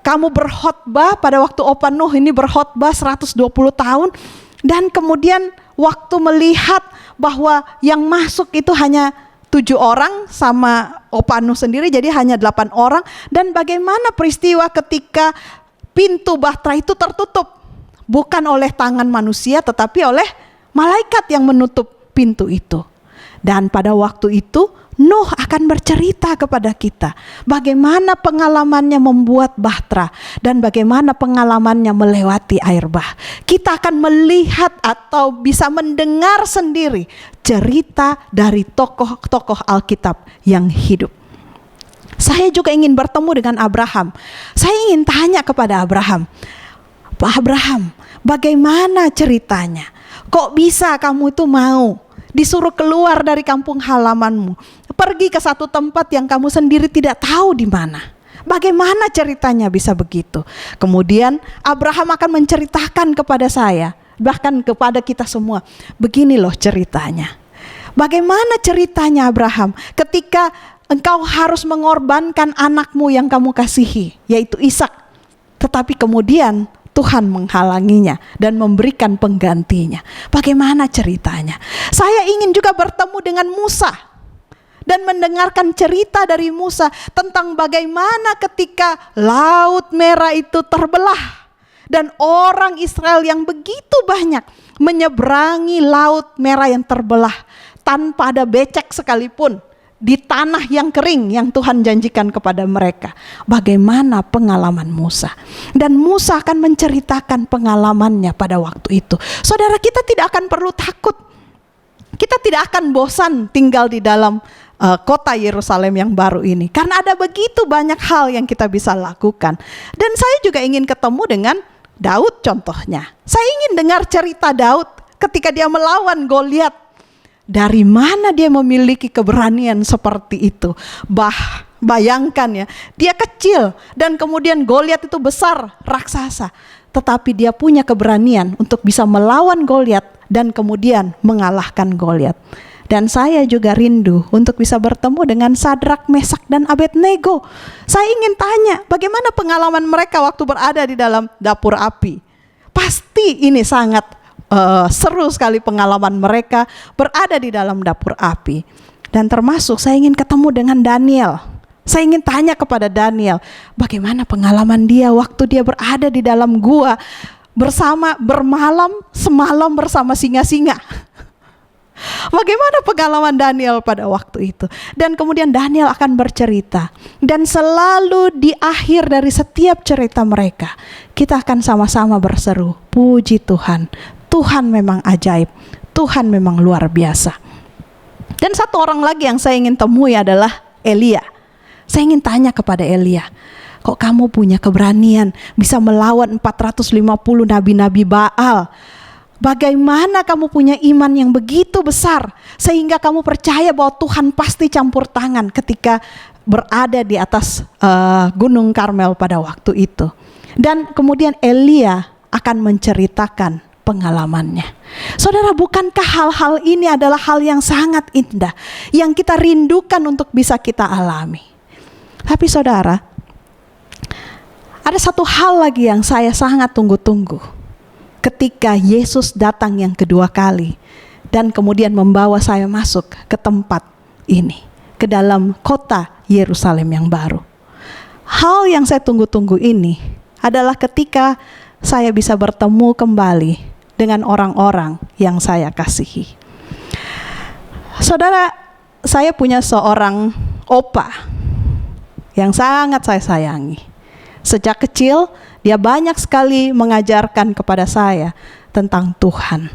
kamu berkhotbah, pada waktu Opa Nuh ini berkhotbah 120 tahun, dan kemudian waktu melihat bahwa yang masuk itu hanya 7 orang sama Opa Nuh sendiri, jadi hanya 8 orang, dan bagaimana peristiwa ketika pintu Bahtera itu tertutup, bukan oleh tangan manusia tetapi oleh malaikat yang menutup pintu itu. Dan pada waktu itu Nuh akan bercerita kepada kita bagaimana pengalamannya membuat Bahtera dan bagaimana pengalamannya melewati air bah. Kita akan melihat atau bisa mendengar sendiri cerita dari tokoh-tokoh Alkitab yang hidup. Saya juga ingin bertemu dengan Abraham. Saya ingin tanya kepada Abraham, Pak Abraham, bagaimana ceritanya? Kok bisa kamu itu mau disuruh keluar dari kampung halamanmu, pergi ke satu tempat yang kamu sendiri tidak tahu di mana? Bagaimana ceritanya bisa begitu? Kemudian Abraham akan menceritakan kepada saya, bahkan kepada kita semua, begini loh ceritanya. Bagaimana ceritanya Abraham ketika engkau harus mengorbankan anakmu yang kamu kasihi, yaitu Ishak. Tetapi kemudian Tuhan menghalanginya dan memberikan penggantinya. Bagaimana ceritanya? Saya ingin juga bertemu dengan Musa dan mendengarkan cerita dari Musa tentang bagaimana ketika Laut Merah itu terbelah dan orang Israel yang begitu banyak menyeberangi Laut Merah yang terbelah tanpa ada becek sekalipun di tanah yang kering yang Tuhan janjikan kepada mereka. Bagaimana pengalaman Musa, dan Musa akan menceritakan pengalamannya pada waktu itu. Saudara, kita tidak akan perlu takut, kita tidak akan bosan tinggal di dalam kota Yerusalem yang baru ini, karena ada begitu banyak hal yang kita bisa lakukan. Dan saya juga ingin ketemu dengan Daud contohnya. Saya ingin dengar cerita Daud ketika dia melawan Goliat. Dari mana dia memiliki keberanian seperti itu? Bayangkan ya, dia kecil dan kemudian Goliat itu besar, raksasa. Tetapi dia punya keberanian untuk bisa melawan Goliat dan kemudian mengalahkan Goliat. Dan saya juga rindu untuk bisa bertemu dengan Sadrak, Mesak, dan Abednego. Saya ingin tanya, bagaimana pengalaman mereka waktu berada di dalam dapur api? Pasti ini sangat seru sekali pengalaman mereka berada di dalam dapur api. Dan termasuk saya ingin ketemu dengan Daniel. Saya ingin tanya kepada Daniel, bagaimana pengalaman dia waktu dia berada di dalam gua semalam bersama singa-singa. Bagaimana pengalaman Daniel pada waktu itu? Dan kemudian Daniel akan bercerita, dan selalu di akhir dari setiap cerita mereka, kita akan sama-sama berseru, puji Tuhan, Tuhan memang ajaib, Tuhan memang luar biasa. Dan satu orang lagi yang saya ingin temui adalah Elia. Saya ingin tanya kepada Elia, kok kamu punya keberanian bisa melawan 450 nabi-nabi Baal? Bagaimana kamu punya iman yang begitu besar sehingga kamu percaya bahwa Tuhan pasti campur tangan ketika berada di atas Gunung Karmel pada waktu itu? Dan kemudian Elia akan menceritakan pengalamannya. Saudara, bukankah hal-hal ini adalah hal yang sangat indah yang kita rindukan untuk bisa kita alami? Tapi saudara, ada satu hal lagi yang saya sangat tunggu-tunggu. Ketika Yesus datang yang kedua kali dan kemudian membawa saya masuk ke tempat ini, ke dalam kota Yerusalem yang baru. Hal yang saya tunggu-tunggu ini adalah ketika saya bisa bertemu kembali dengan orang-orang yang saya kasihi. Saudara, saya punya seorang opa yang sangat saya sayangi. Sejak kecil, dia banyak sekali mengajarkan kepada saya tentang Tuhan,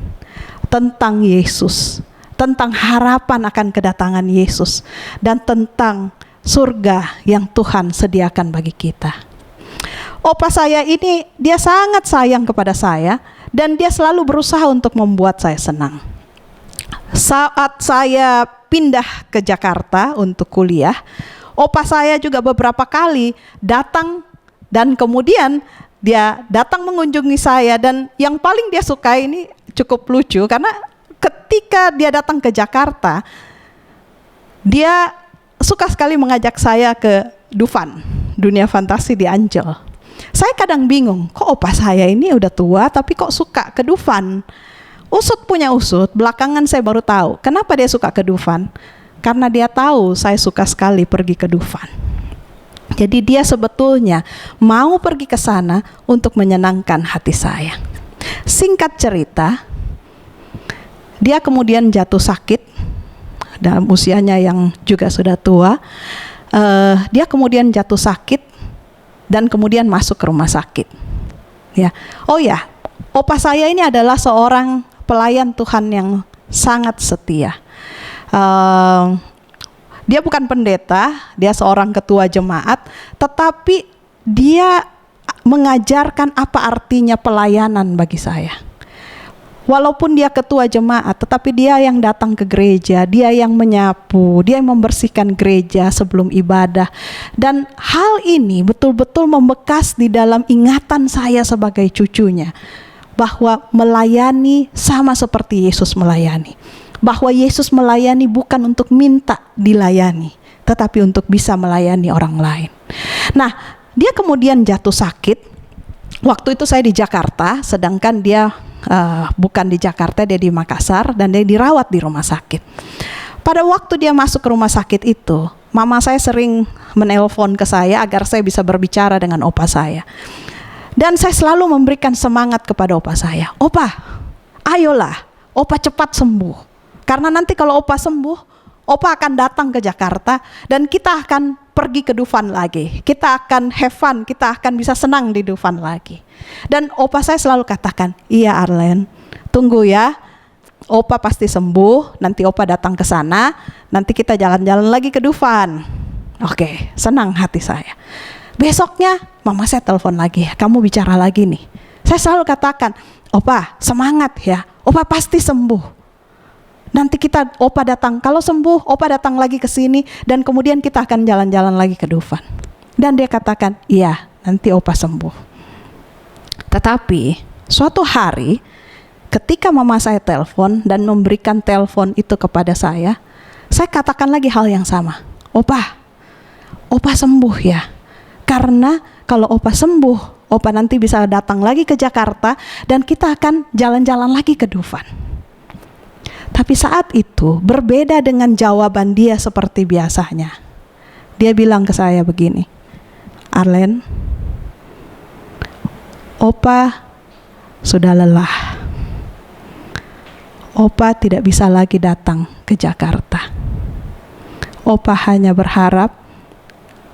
tentang Yesus, tentang harapan akan kedatangan Yesus, dan tentang surga yang Tuhan sediakan bagi kita. Opa saya ini, dia sangat sayang kepada saya, dan dia selalu berusaha untuk membuat saya senang. Saat saya pindah ke Jakarta untuk kuliah, opa saya juga beberapa kali datang, dan kemudian dia datang mengunjungi saya. Dan yang paling dia suka ini cukup lucu, karena ketika dia datang ke Jakarta, dia suka sekali mengajak saya ke Dufan, dunia fantasi di Ancol. Saya kadang bingung, kok opa saya ini udah tua tapi kok suka ke Dufan. Usut punya usut, belakangan saya baru tahu kenapa dia suka ke Dufan. Karena dia tahu saya suka sekali pergi ke Dufan. Jadi dia sebetulnya mau pergi ke sana untuk menyenangkan hati saya. Singkat cerita, dia kemudian jatuh sakit dalam usianya yang juga sudah tua. Dia kemudian jatuh sakit dan kemudian masuk ke rumah sakit. Ya, oh ya, opa saya ini adalah seorang pelayan Tuhan yang sangat setia. Dia bukan pendeta, dia seorang ketua jemaat, tetapi dia mengajarkan apa artinya pelayanan bagi saya. Walaupun dia ketua jemaat, tetapi dia yang datang ke gereja, dia yang menyapu, dia yang membersihkan gereja sebelum ibadah. Dan hal ini betul-betul membekas di dalam ingatan saya sebagai cucunya, bahwa melayani sama seperti Yesus melayani. Bahwa Yesus melayani bukan untuk minta dilayani, tetapi untuk bisa melayani orang lain. Nah, dia kemudian jatuh sakit. Waktu itu saya di Jakarta, sedangkan dia bukan di Jakarta, dia di Makassar, dan dia dirawat di rumah sakit. Pada waktu dia masuk ke rumah sakit itu, mama saya sering menelpon ke saya agar saya bisa berbicara dengan opa saya. Dan saya selalu memberikan semangat kepada opa saya. Opa, ayolah, opa cepat sembuh. Karena nanti kalau opa sembuh, opa akan datang ke Jakarta dan kita akan pergi ke Dufan lagi. Kita akan have fun, kita akan bisa senang di Dufan lagi. Dan opa saya selalu katakan, iya Arlen, tunggu ya, opa pasti sembuh, nanti opa datang ke sana, nanti kita jalan-jalan lagi ke Dufan. Oke, senang hati saya. Besoknya mama saya telepon lagi, kamu bicara lagi nih. Saya selalu katakan, opa semangat ya, opa pasti sembuh. Nanti opa datang, kalau sembuh opa datang lagi ke sini dan kemudian kita akan jalan-jalan lagi ke Dufan. Dan dia katakan, iya nanti opa sembuh. Tetapi suatu hari ketika mama saya telepon dan memberikan telepon itu kepada saya katakan lagi hal yang sama. Opa sembuh ya. Karena kalau opa sembuh, opa nanti bisa datang lagi ke Jakarta dan kita akan jalan-jalan lagi ke Dufan. Tapi saat itu berbeda dengan jawaban dia seperti biasanya. Dia bilang ke saya begini, Arlen, opa sudah lelah. Opa tidak bisa lagi datang ke Jakarta. Opa hanya berharap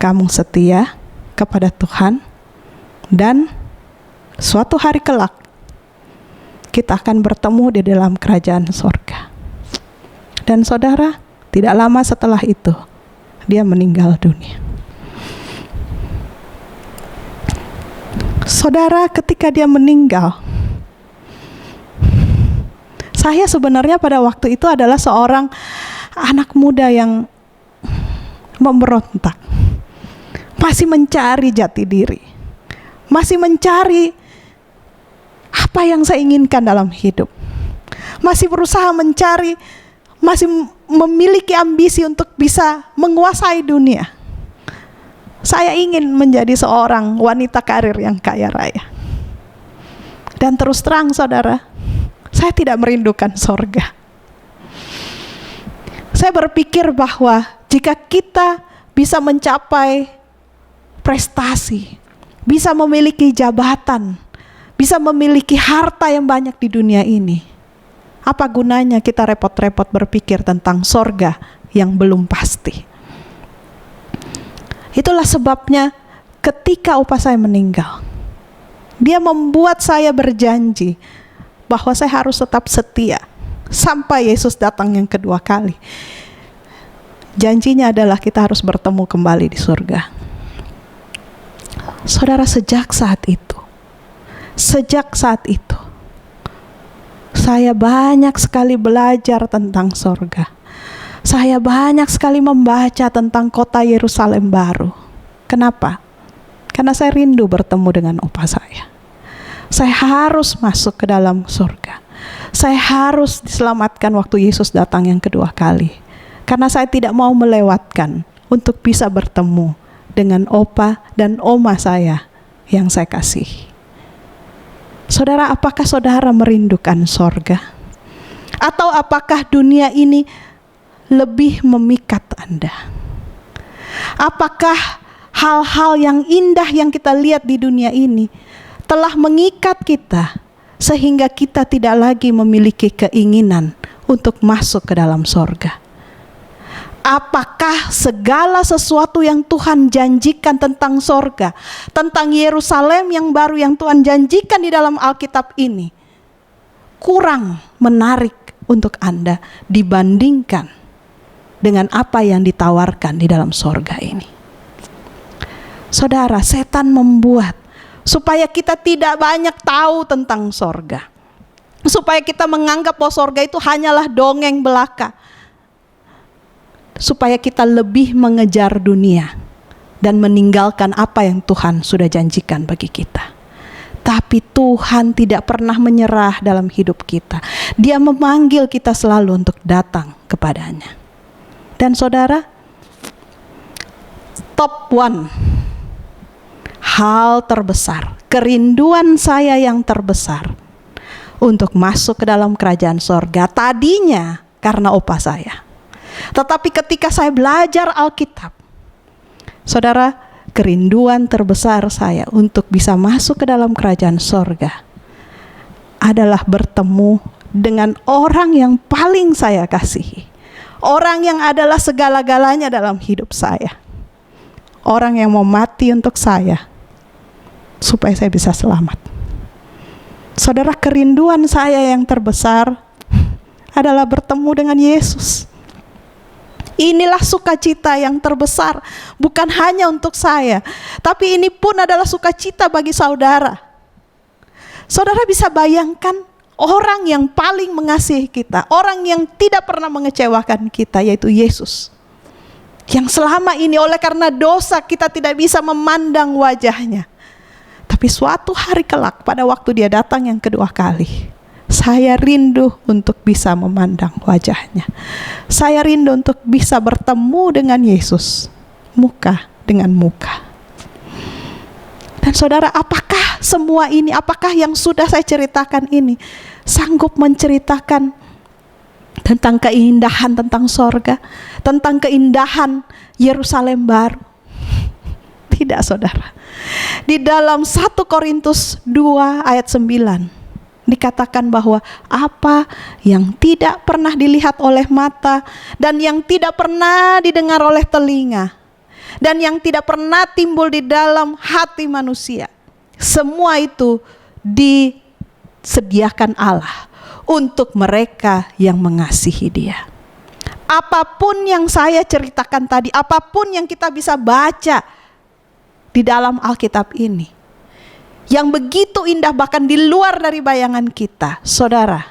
kamu setia kepada Tuhan dan suatu hari kelak kita akan bertemu di dalam kerajaan sorga. Dan saudara, tidak lama setelah itu dia meninggal dunia. Saudara, ketika dia meninggal, saya sebenarnya pada waktu itu adalah seorang anak muda yang memberontak, masih mencari jati diri, masih mencari apa yang saya inginkan dalam hidup, masih berusaha mencari, masih memiliki ambisi untuk bisa menguasai dunia. Saya ingin menjadi seorang wanita karir yang kaya raya. Dan terus terang saudara, saya tidak merindukan sorga. Saya berpikir bahwa jika kita bisa mencapai prestasi, bisa memiliki jabatan, bisa memiliki harta yang banyak di dunia ini, apa gunanya kita repot-repot berpikir tentang sorga yang belum pasti? Itulah sebabnya ketika Opa saya meninggal, dia membuat saya berjanji bahwa saya harus tetap setia sampai Yesus datang yang kedua kali. Janjinya adalah kita harus bertemu kembali di surga. Saudara, sejak saat itu, saya banyak sekali belajar tentang surga. Saya banyak sekali membaca tentang kota Yerusalem baru. Kenapa? Karena saya rindu bertemu dengan Opa saya. Saya harus masuk ke dalam surga. Saya harus diselamatkan waktu Yesus datang yang kedua kali. Karena saya tidak mau melewatkan untuk bisa bertemu dengan Opa dan Oma saya yang saya kasihi. Saudara, apakah saudara merindukan sorga? Atau apakah dunia ini lebih memikat Anda? Apakah hal-hal yang indah yang kita lihat di dunia ini telah mengikat kita sehingga kita tidak lagi memiliki keinginan untuk masuk ke dalam sorga? Apakah segala sesuatu yang Tuhan janjikan tentang sorga, tentang Yerusalem yang baru yang Tuhan janjikan di dalam Alkitab ini kurang menarik untuk Anda dibandingkan dengan apa yang ditawarkan di dalam sorga ini? Saudara, setan membuat supaya kita tidak banyak tahu tentang sorga, supaya kita menganggap bahwa sorga itu hanyalah dongeng belaka, supaya kita lebih mengejar dunia dan meninggalkan apa yang Tuhan sudah janjikan bagi kita. Tapi Tuhan tidak pernah menyerah dalam hidup kita. Dia memanggil kita selalu untuk datang kepadanya. Dan saudara, top 1 hal terbesar, kerinduan saya yang terbesar untuk masuk ke dalam kerajaan sorga tadinya karena Opa saya. Tetapi ketika saya belajar Alkitab, saudara, kerinduan terbesar saya untuk bisa masuk ke dalam kerajaan sorga adalah bertemu dengan orang yang paling saya kasihi. Orang yang adalah segala-galanya dalam hidup saya. Orang yang mau mati untuk saya, supaya saya bisa selamat. Saudara, kerinduan saya yang terbesar adalah bertemu dengan Yesus. Inilah sukacita yang terbesar, bukan hanya untuk saya, tapi ini pun adalah sukacita bagi saudara. Saudara bisa bayangkan orang yang paling mengasihi kita, orang yang tidak pernah mengecewakan kita, yaitu Yesus. Yang selama ini oleh karena dosa kita tidak bisa memandang wajahnya. Tapi suatu hari kelak pada waktu dia datang yang kedua kali, saya rindu untuk bisa memandang wajahnya. Saya rindu untuk bisa bertemu dengan Yesus muka dengan muka. Dan saudara, apakah semua ini, apakah yang sudah saya ceritakan ini sanggup menceritakan tentang keindahan tentang sorga, tentang keindahan Yerusalem baru? Tidak, saudara. Di dalam 1 Korintus 2 ayat 9 dikatakan bahwa apa yang tidak pernah dilihat oleh mata dan yang tidak pernah didengar oleh telinga dan yang tidak pernah timbul di dalam hati manusia, semua itu disediakan Allah untuk mereka yang mengasihi Dia. Apapun yang saya ceritakan tadi, apapun yang kita bisa baca di dalam Alkitab ini, yang begitu indah bahkan di luar dari bayangan kita, saudara,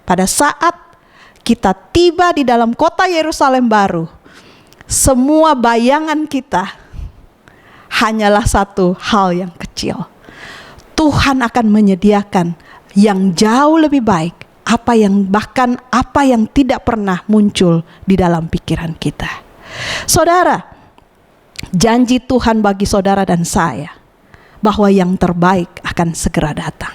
pada saat kita tiba di dalam kota Yerusalem baru, semua bayangan kita hanyalah satu hal yang kecil. Tuhan akan menyediakan yang jauh lebih baik, apa yang tidak pernah muncul di dalam pikiran kita. Saudara, Janji Tuhan bagi saudara dan saya bahwa yang terbaik akan segera datang.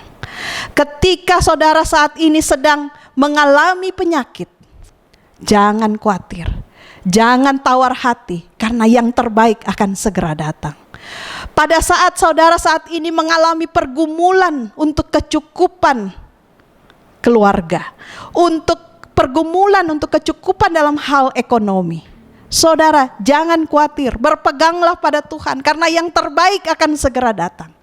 Ketika saudara saat ini sedang mengalami penyakit, jangan khawatir, jangan tawar hati, karena yang terbaik akan segera datang. Pada saat saudara saat ini mengalami pergumulan untuk kecukupan keluarga, untuk pergumulan untuk kecukupan dalam hal ekonomi, saudara jangan khawatir, berpeganglah pada Tuhan, karena yang terbaik akan segera datang.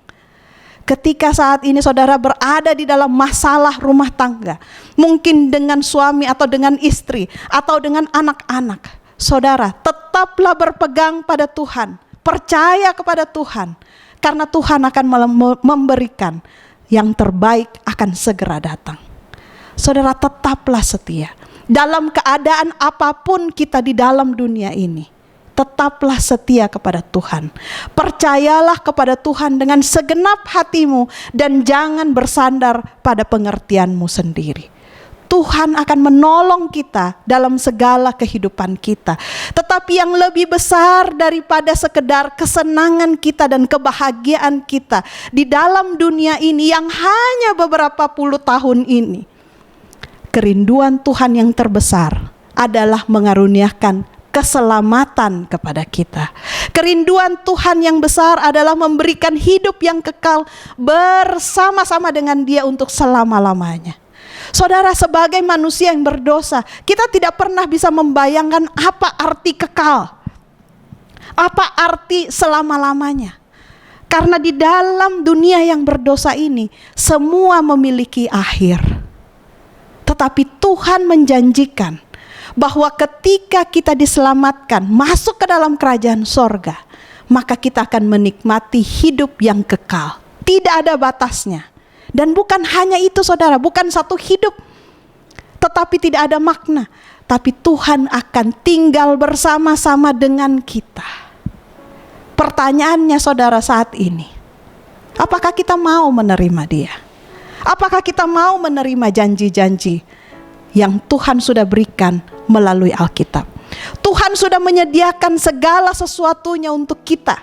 Ketika saat ini saudara berada di dalam masalah rumah tangga, mungkin dengan suami atau dengan istri atau dengan anak-anak, saudara tetaplah berpegang pada Tuhan, percaya kepada Tuhan, karena Tuhan akan memberikan yang terbaik akan segera datang. Saudara tetaplah setia dalam keadaan apapun kita di dalam dunia ini. Tetaplah setia kepada Tuhan. Percayalah kepada Tuhan dengan segenap hatimu dan jangan bersandar pada pengertianmu sendiri. Tuhan akan menolong kita dalam segala kehidupan kita. Tetapi yang lebih besar daripada sekedar kesenangan kita dan kebahagiaan kita di dalam dunia ini yang hanya beberapa puluh tahun ini, kerinduan Tuhan yang terbesar adalah mengaruniakan keselamatan kepada kita. Kerinduan Tuhan yang besar adalah memberikan hidup yang kekal bersama-sama dengan Dia untuk selama-lamanya. Saudara, sebagai manusia yang berdosa, kita tidak pernah bisa membayangkan apa arti kekal, apa arti selama-lamanya. Karena di dalam dunia yang berdosa ini, semua memiliki akhir. Tetapi Tuhan menjanjikan bahwa ketika kita diselamatkan, masuk ke dalam kerajaan sorga, maka kita akan menikmati hidup yang kekal. Tidak ada batasnya. Dan bukan hanya itu saudara, bukan satu hidup, tetapi tidak ada makna. Tapi Tuhan akan tinggal bersama-sama dengan kita. Pertanyaannya saudara saat ini, apakah kita mau menerima Dia? Apakah kita mau menerima janji-janji yang Tuhan sudah berikan melalui Alkitab? Tuhan sudah menyediakan segala sesuatunya untuk kita.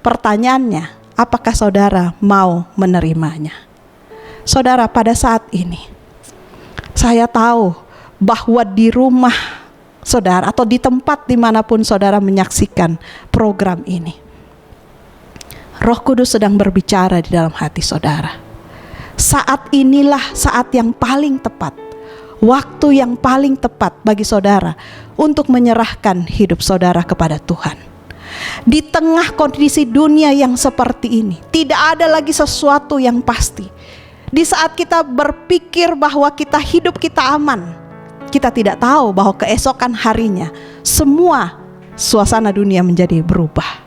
Pertanyaannya, apakah saudara mau menerimanya? Saudara, pada saat ini saya tahu bahwa di rumah saudara atau di tempat dimanapun saudara menyaksikan program ini, Roh Kudus sedang berbicara di dalam hati saudara. Saat inilah saat yang paling tepat, waktu yang paling tepat bagi saudara untuk menyerahkan hidup saudara kepada Tuhan. Di tengah kondisi dunia yang seperti ini, tidak ada lagi sesuatu yang pasti. Di saat kita berpikir bahwa kita hidup kita aman, kita tidak tahu bahwa keesokan harinya semua suasana dunia menjadi berubah.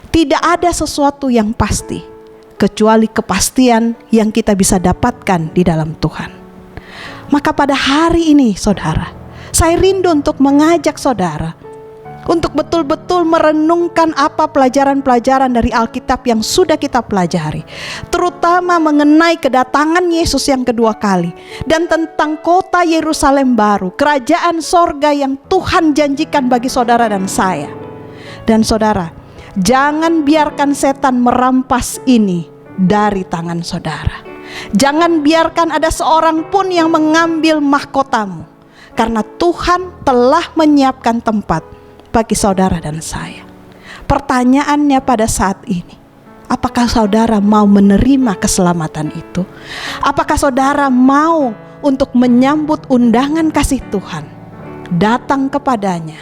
Tidak ada sesuatu yang pasti kecuali kepastian yang kita bisa dapatkan di dalam Tuhan. Maka pada hari ini saudara, saya rindu untuk mengajak saudara untuk betul-betul merenungkan apa pelajaran-pelajaran dari Alkitab yang sudah kita pelajari, terutama mengenai kedatangan Yesus yang kedua kali dan tentang kota Yerusalem baru, kerajaan sorga yang Tuhan janjikan bagi saudara dan saya. Dan saudara, jangan biarkan setan merampas ini dari tangan saudara. Jangan biarkan ada seorang pun yang mengambil mahkotamu, karena Tuhan telah menyiapkan tempat bagi saudara dan saya. Pertanyaannya pada saat ini, apakah saudara mau menerima keselamatan itu? Apakah saudara mau untuk menyambut undangan kasih Tuhan, datang kepadanya,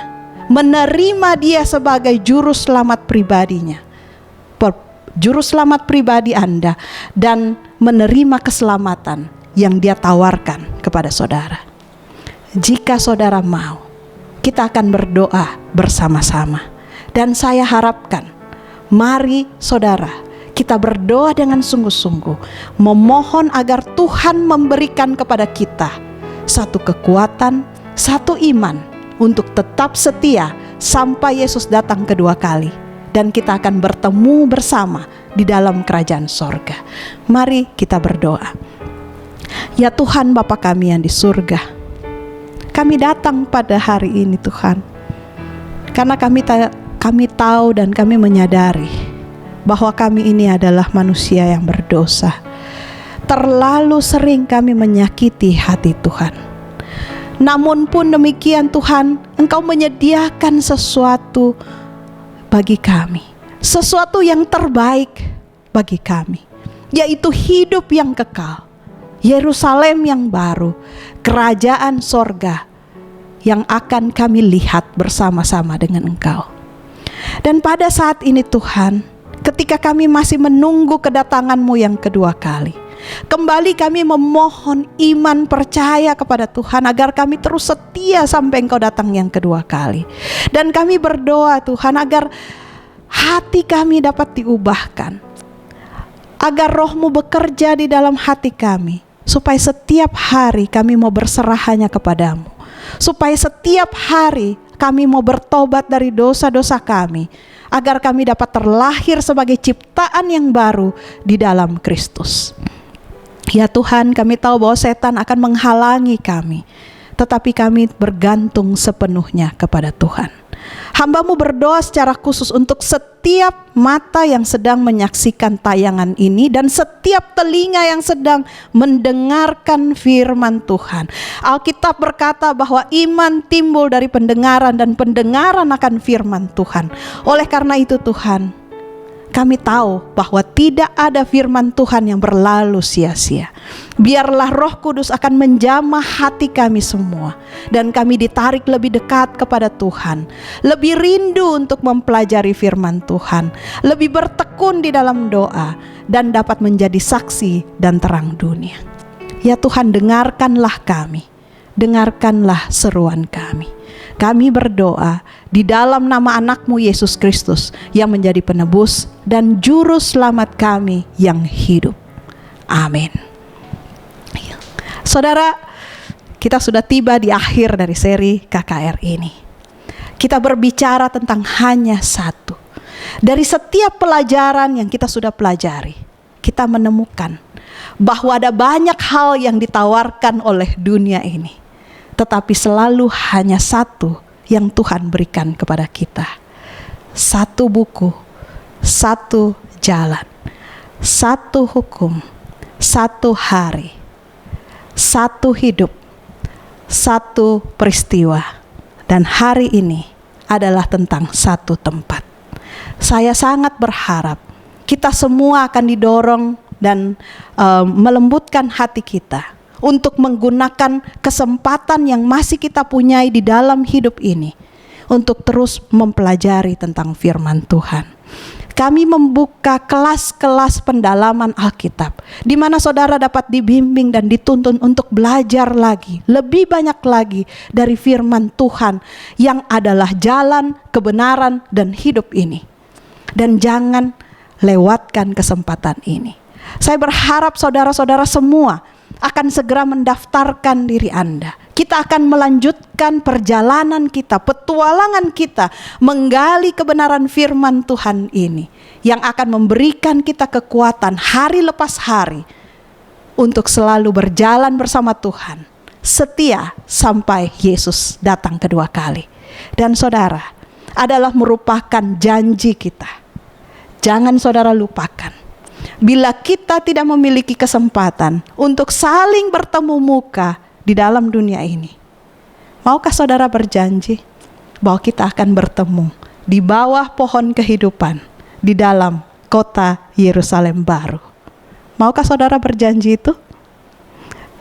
menerima Dia sebagai juru selamat pribadinya, juru selamat pribadi Anda, dan menerima keselamatan yang Dia tawarkan kepada saudara? Jika saudara mau, kita akan berdoa bersama-sama. Dan saya harapkan, mari saudara, kita berdoa dengan sungguh-sungguh, memohon agar Tuhan memberikan kepada kita satu kekuatan, satu iman untuk tetap setia sampai Yesus datang kedua kali, dan kita akan bertemu bersama di dalam kerajaan sorga. Mari kita berdoa. Ya Tuhan Bapa kami yang di surga, kami datang pada hari ini Tuhan, karena kami tahu dan kami menyadari bahwa kami ini adalah manusia yang berdosa. Terlalu sering kami menyakiti hati Tuhan. Namun pun demikian Tuhan, Engkau menyediakan sesuatu bagi kami, sesuatu yang terbaik bagi kami, yaitu hidup yang kekal, Yerusalem yang baru, kerajaan sorga yang akan kami lihat bersama-sama dengan Engkau. Dan pada saat ini Tuhan, ketika kami masih menunggu kedatangan-Mu yang kedua kali, kembali kami memohon iman percaya kepada Tuhan agar kami terus setia sampai Engkau datang yang kedua kali. Dan kami berdoa Tuhan agar hati kami dapat diubahkan, agar Roh-Mu bekerja di dalam hati kami, supaya setiap hari kami mau berserah hanya kepadamu, supaya setiap hari kami mau bertobat dari dosa-dosa kami, agar kami dapat terlahir sebagai ciptaan yang baru di dalam Kristus. Ya Tuhan, kami tahu bahwa setan akan menghalangi kami, tetapi kami bergantung sepenuhnya kepada Tuhan. Hamba-Mu berdoa secara khusus untuk setiap mata yang sedang menyaksikan tayangan ini dan setiap telinga yang sedang mendengarkan firman Tuhan. Alkitab berkata bahwa iman timbul dari pendengaran dan pendengaran akan firman Tuhan. Oleh karena itu Tuhan, kami tahu bahwa tidak ada firman Tuhan yang berlalu sia-sia. Biarlah Roh Kudus akan menjamah hati kami semua, dan kami ditarik lebih dekat kepada Tuhan, lebih rindu untuk mempelajari firman Tuhan, lebih bertekun di dalam doa, dan dapat menjadi saksi dan terang dunia. Ya Tuhan, dengarkanlah kami, dengarkanlah seruan kami. Kami berdoa di dalam nama anak-Mu Yesus Kristus yang menjadi penebus dan juru selamat kami yang hidup. Amin. Saudara, kita sudah tiba di akhir dari seri KKR ini. Kita berbicara tentang hanya satu. Dari setiap pelajaran yang kita sudah pelajari, kita menemukan bahwa ada banyak hal yang ditawarkan oleh dunia ini, tetapi selalu hanya satu yang Tuhan berikan kepada kita. Satu buku, satu jalan, satu hukum, satu hari, satu hidup, satu peristiwa. Dan hari ini adalah tentang satu tempat. Saya sangat berharap kita semua akan didorong dan melembutkan hati kita untuk menggunakan kesempatan yang masih kita punyai di dalam hidup ini untuk terus mempelajari tentang firman Tuhan. Kami membuka kelas-kelas pendalaman Alkitab, di mana saudara dapat dibimbing dan dituntun untuk belajar lagi, lebih banyak lagi dari firman Tuhan yang adalah jalan, kebenaran, dan hidup ini. Dan jangan lewatkan kesempatan ini. Saya berharap saudara-saudara semua akan segera mendaftarkan diri Anda. Kita akan melanjutkan perjalanan kita, petualangan kita menggali kebenaran firman Tuhan ini yang akan memberikan kita kekuatan hari lepas hari untuk selalu berjalan bersama Tuhan, setia sampai Yesus datang kedua kali. Dan saudara, adalah merupakan janji kita. Jangan saudara lupakan. Bila kita tidak memiliki kesempatan untuk saling bertemu muka di dalam dunia ini, maukah saudara berjanji bahwa kita akan bertemu di bawah pohon kehidupan di dalam kota Yerusalem baru? Maukah saudara berjanji itu?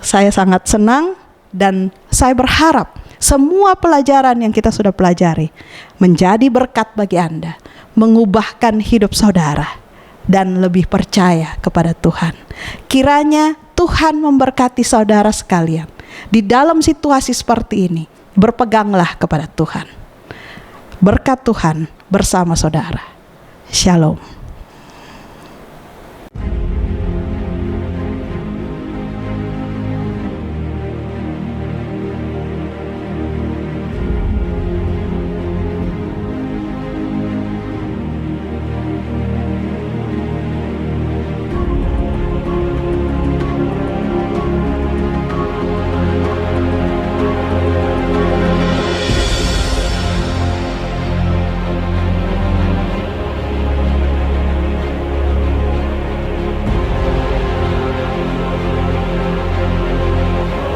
Saya sangat senang dan saya berharap semua pelajaran yang kita sudah pelajari menjadi berkat bagi Anda, mengubahkan hidup saudara, dan lebih percaya kepada Tuhan. Kiranya Tuhan memberkati saudara sekalian. Di dalam situasi seperti ini, berpeganglah kepada Tuhan. Berkat Tuhan bersama saudara. Shalom.